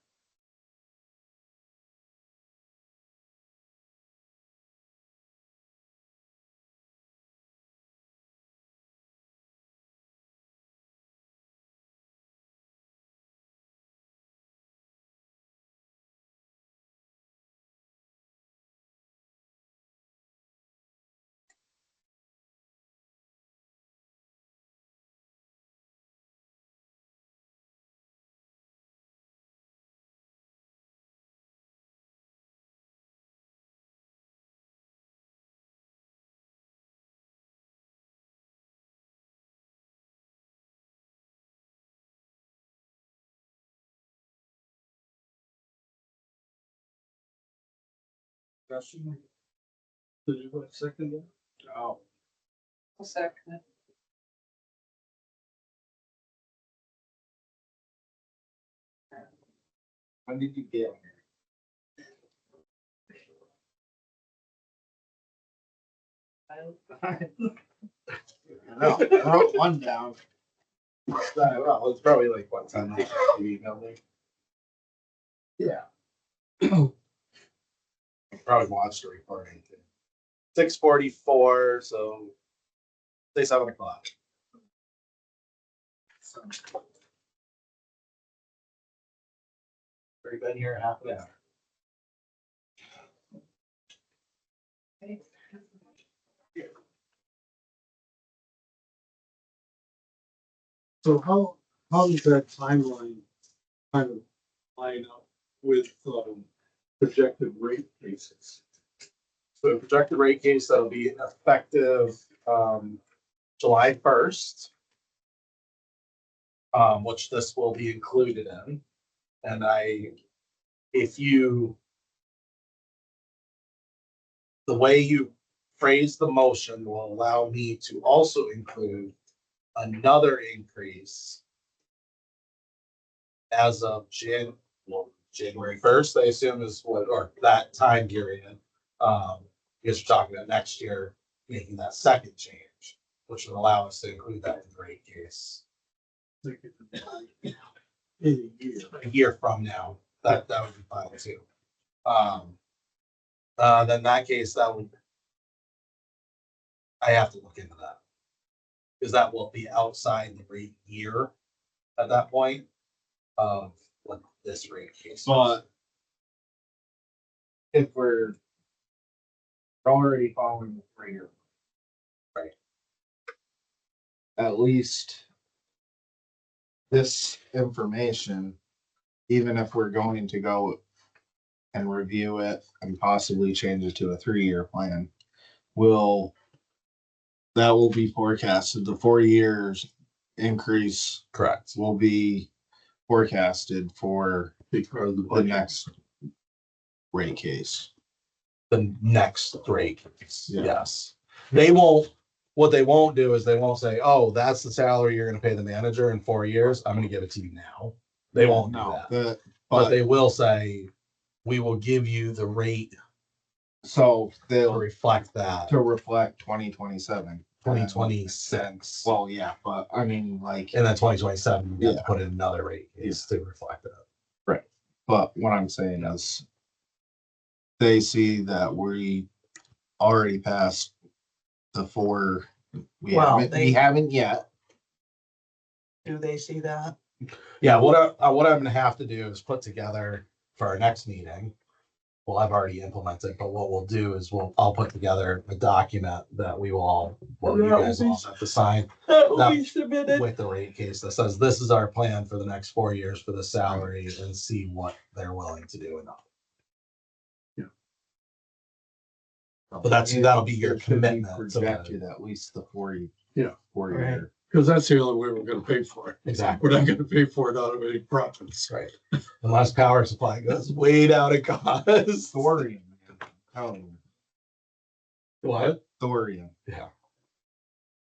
Speaker 3: Discussion. Did you want a second?
Speaker 1: Oh.
Speaker 6: A second.
Speaker 1: When did you get here? I know, I wrote one down. Well, it's probably like what, 10 minutes, you emailed me? Yeah. Probably watched the recording. 6:44, so say 7 o'clock. Already been here half an hour.
Speaker 3: So how does that timeline kind of line up with projected rate cases?
Speaker 1: So projected rate case that'll be effective July 1st. Which this will be included in. And the way you phrase the motion will allow me to also include another increase as of January 1st, I assume is what, or that time period. Because you're talking about next year, making that second change, which would allow us to include that in the rate case
Speaker 3: In a year.
Speaker 1: a year from now. That would be fine too. Then in that case, I have to look into that. Because that will be outside the rate year at that point of what this rate case is.
Speaker 2: But if we're already following the 3 year.
Speaker 1: Right.
Speaker 2: At least this information, even if we're going to go and review it and possibly change it to a 3-year plan, that will be forecasted. The 4 years increase
Speaker 1: Correct.
Speaker 2: will be forecasted for
Speaker 3: Big part of the
Speaker 2: the
Speaker 3: budget.
Speaker 2: next rate case.
Speaker 1: The next rate case,
Speaker 2: Yeah.
Speaker 1: yes. What they won't do is they won't say, oh, that's the salary you're gonna pay the manager in 4 years. I'm gonna give it to you now. They won't do that.
Speaker 2: But
Speaker 1: But they will say, we will give you the rate
Speaker 2: so
Speaker 1: to
Speaker 2: they'll
Speaker 1: reflect that
Speaker 2: to reflect 2027.
Speaker 1: 2026.
Speaker 2: Well, yeah, but I mean, like,
Speaker 1: And then 2027, you have to
Speaker 2: Yeah.
Speaker 1: put in another rate case to reflect that.
Speaker 2: but what I'm saying is they see that we already passed the 4. We
Speaker 6: Well,
Speaker 2: we haven't yet.
Speaker 6: Do they see that?
Speaker 1: Yeah, what I'm gonna have to do is put together for our next meeting. Well, I've already implemented, but what we'll do is I'll put together a document that you guys all have to sign
Speaker 6: That will
Speaker 1: That-
Speaker 6: be submitted.
Speaker 1: with the rate case that says this is our plan for the next 4 years for the salary and see what they're willing to do and not.
Speaker 3: Yeah.
Speaker 1: But that'll be your
Speaker 2: It should be
Speaker 1: commitment to
Speaker 2: projected at least the 40.
Speaker 3: Yeah.
Speaker 2: 4
Speaker 6: Right.
Speaker 2: year.
Speaker 3: Because that's the only way we're gonna pay for it.
Speaker 1: exactly.
Speaker 3: We're not gonna pay for it out of any profits.
Speaker 1: Right. Unless power supply goes way down in cost.
Speaker 2: Thorium. Man. Oh,
Speaker 1: What?
Speaker 2: thorium.
Speaker 1: Yeah.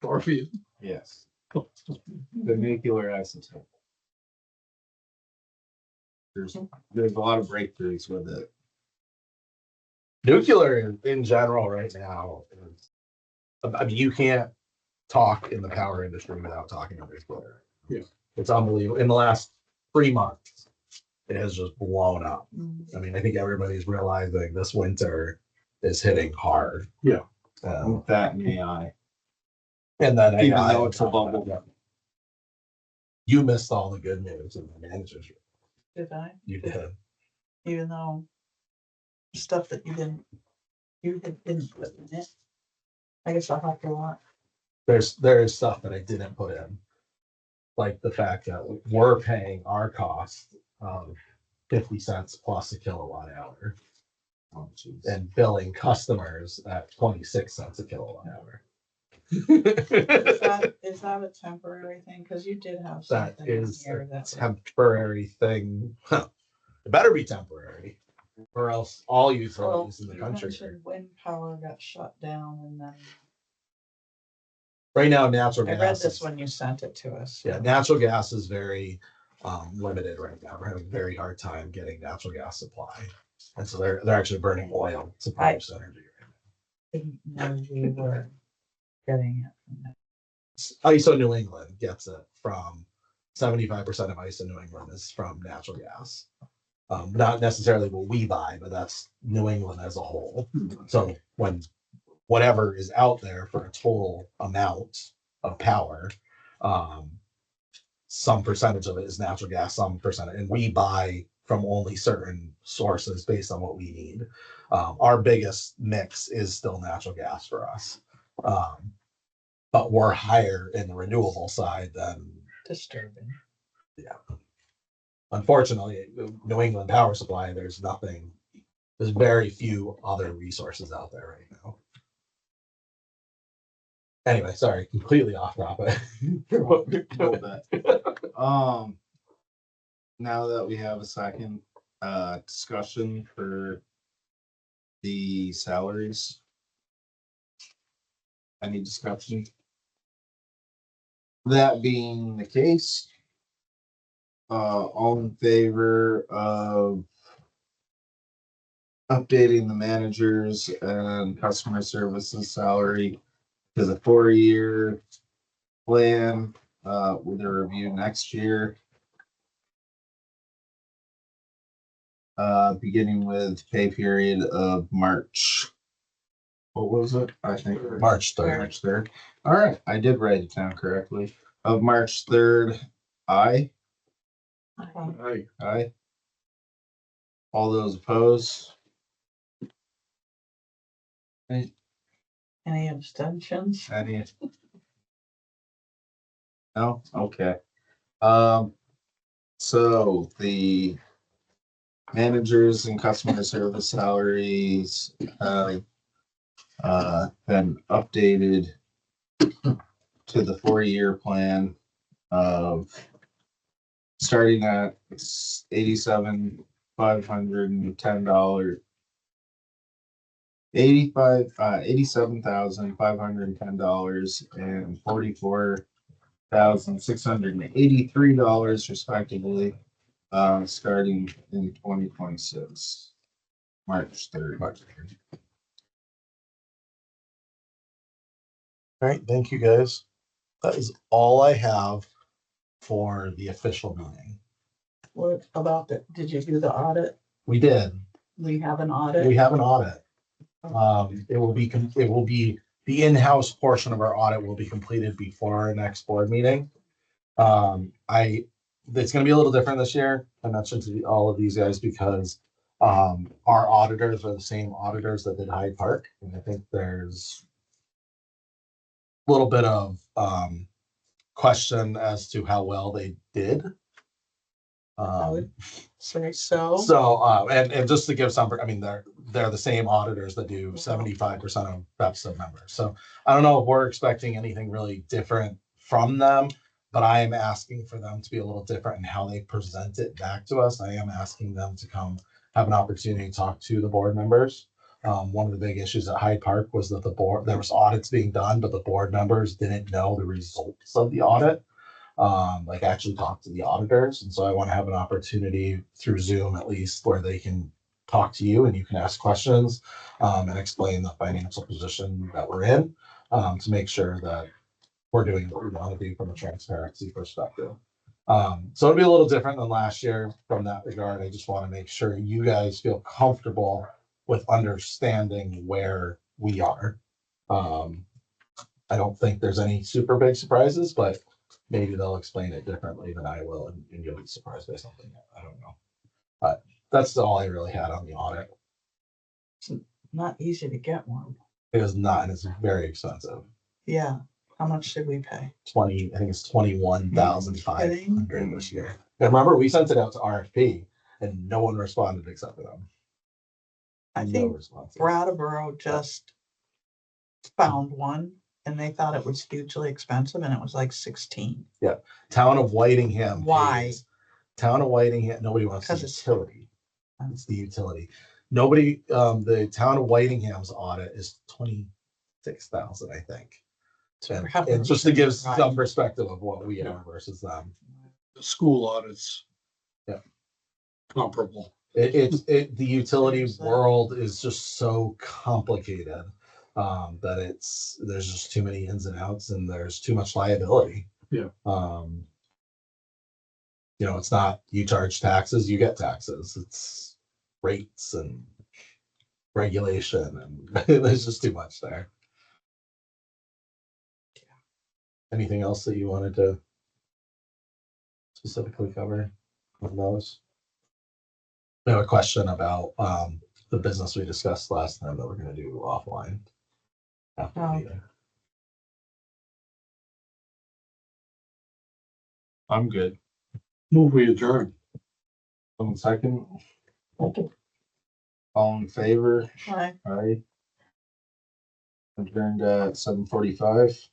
Speaker 3: Orpheus.
Speaker 2: Yes. The nuclear isotope. There's a lot of breakthroughs with it.
Speaker 1: Nuclear in general right now is, I mean, you can't talk in the power industry without talking about nuclear.
Speaker 3: Yeah.
Speaker 1: It's unbelievable. In the last 3 months, it has just blown up.
Speaker 6: Mm.
Speaker 1: I mean, I think everybody's realizing this winter is hitting hard.
Speaker 3: Yeah.
Speaker 2: With that and AI.
Speaker 1: And then
Speaker 2: Even
Speaker 1: AI
Speaker 2: though it's a bubble.
Speaker 1: You missed all the good news in the managers.
Speaker 6: Did I?
Speaker 1: You did.
Speaker 6: Even though stuff that you didn't put in it. I guess I'll have to watch.
Speaker 1: There's stuff that I didn't put in. Like the fact that we're paying our cost of 50 cents plus a kilowatt hour
Speaker 2: Oh, jeez.
Speaker 1: and billing customers at 26 cents a kilowatt hour.
Speaker 6: Is that a temporary thing? Cause you did have
Speaker 1: That
Speaker 6: something in
Speaker 1: is
Speaker 6: here
Speaker 1: a
Speaker 6: that.
Speaker 1: temporary thing. Huh. It better be temporary, or else all
Speaker 6: Well,
Speaker 1: utilities in the
Speaker 6: you
Speaker 1: country.
Speaker 6: mentioned wind power got shut down and then
Speaker 1: Right now, natural
Speaker 6: I
Speaker 1: gas.
Speaker 6: read this
Speaker 1: is-
Speaker 6: when you sent it to us.
Speaker 1: Yeah, natural gas is very limited right now. We're having a very hard time getting natural gas supply, and so they're actually burning oil to produce energy.
Speaker 6: Didn't know we were getting it from that.
Speaker 1: ISO New England gets it from 75% of ISO New England is from natural gas. Not necessarily what we buy, but that's New England as a whole. So when whatever is out there for a total amount of power, some percentage of it is natural gas, some percentage, and we buy from only certain sources based on what we need. Our biggest mix is still natural gas for us. But we're higher in the renewable side than,
Speaker 6: Disturbing.
Speaker 1: unfortunately, New England power supply, there's very few other resources out there right now. Anyway, sorry, completely off topic.
Speaker 2: A little bit. Now that we have a second discussion for the salaries. Any discussion? That being the case, all in favor of updating the managers and customer services salary to the 4-year plan, with a review next year. Beginning with pay period of March. What was it? I think
Speaker 1: March 3rd.
Speaker 2: March 3rd. All right, I did write it down correctly. Of March 3rd, aye. Aye. All those opposed?
Speaker 6: Any abstentions?
Speaker 2: Any? No? Okay. So the managers and customer service salaries have been updated to the 4-year plan of starting at $87,510. $87,510 and $44,683 respectively, starting in 2026, March 3rd.
Speaker 1: All right, thank you guys. That is all I have for the official meeting.
Speaker 6: What about did you do the audit?
Speaker 1: We did.
Speaker 6: We have an
Speaker 1: We
Speaker 6: audit.
Speaker 1: have an audit. It will be the in-house portion of our audit will be completed before our next board meeting. It's gonna be a little different this year. I mentioned to all of these guys because our auditors are the same auditors that did Hyde Park, and I think there's a little bit of question as to how well they did.
Speaker 6: I would say so.
Speaker 1: So, and just to give some, I mean, they're the same auditors that do 75% of BEPSA members. So I don't know if we're expecting anything really different from them, but I am asking for them to be a little different in how they present it back to us. I am asking them to come have an opportunity to talk to the board members. One of the big issues at Hyde Park was that there was audits being done, but the board members didn't know the results of the audit. Like actually talk to the auditors. And so I want to have an opportunity through Zoom at least where they can talk to you and you can ask questions and explain the financial position that we're in to make sure that we're doing what we want to do from a transparency perspective. So it'll be a little different than last year from that regard. I just want to make sure you guys feel comfortable with understanding where we are. I don't think there's any super big surprises, but maybe they'll explain it differently than I will, and you'll be surprised by something. I don't know. But that's all I really had on the audit.
Speaker 6: Not easy to get one.
Speaker 1: It is not, and it's very expensive.
Speaker 6: Yeah. How much did we pay?
Speaker 1: I think it's 21,500 this year. And remember, we sent it out to RFP and no one responded except for them.
Speaker 6: I
Speaker 1: No
Speaker 6: think
Speaker 1: responses.
Speaker 6: Brattleboro just found one and they thought it was hugely expensive and it was like 16.
Speaker 1: Town of Whitingham.
Speaker 6: Why?
Speaker 1: pays. Town of Whitingham, nobody wants the
Speaker 6: 'Cause it's-
Speaker 1: utility. It's the utility. Nobody, the town of Whitingham's audit is 26,000, I think. And just to give some perspective of what we are versus them.
Speaker 3: The school audits.
Speaker 1: Yeah.
Speaker 3: Comparable.
Speaker 1: The utility
Speaker 6: There's that.
Speaker 1: world is just so complicated that there's just too many ins and outs and there's too much liability.
Speaker 3: Yeah.
Speaker 1: It's not you charge taxes, you get taxes. It's rates and regulation and there's just too much there. Anything else that you wanted to specifically cover on those? We have a question about the business we discussed last time that we're going to do offline. After the meeting.
Speaker 2: I'm good.
Speaker 3: Move we adjourn.
Speaker 2: 1 second.
Speaker 6: Okay.
Speaker 2: All in favor?
Speaker 6: Hi.
Speaker 2: Aye. Adjourned at 7:45.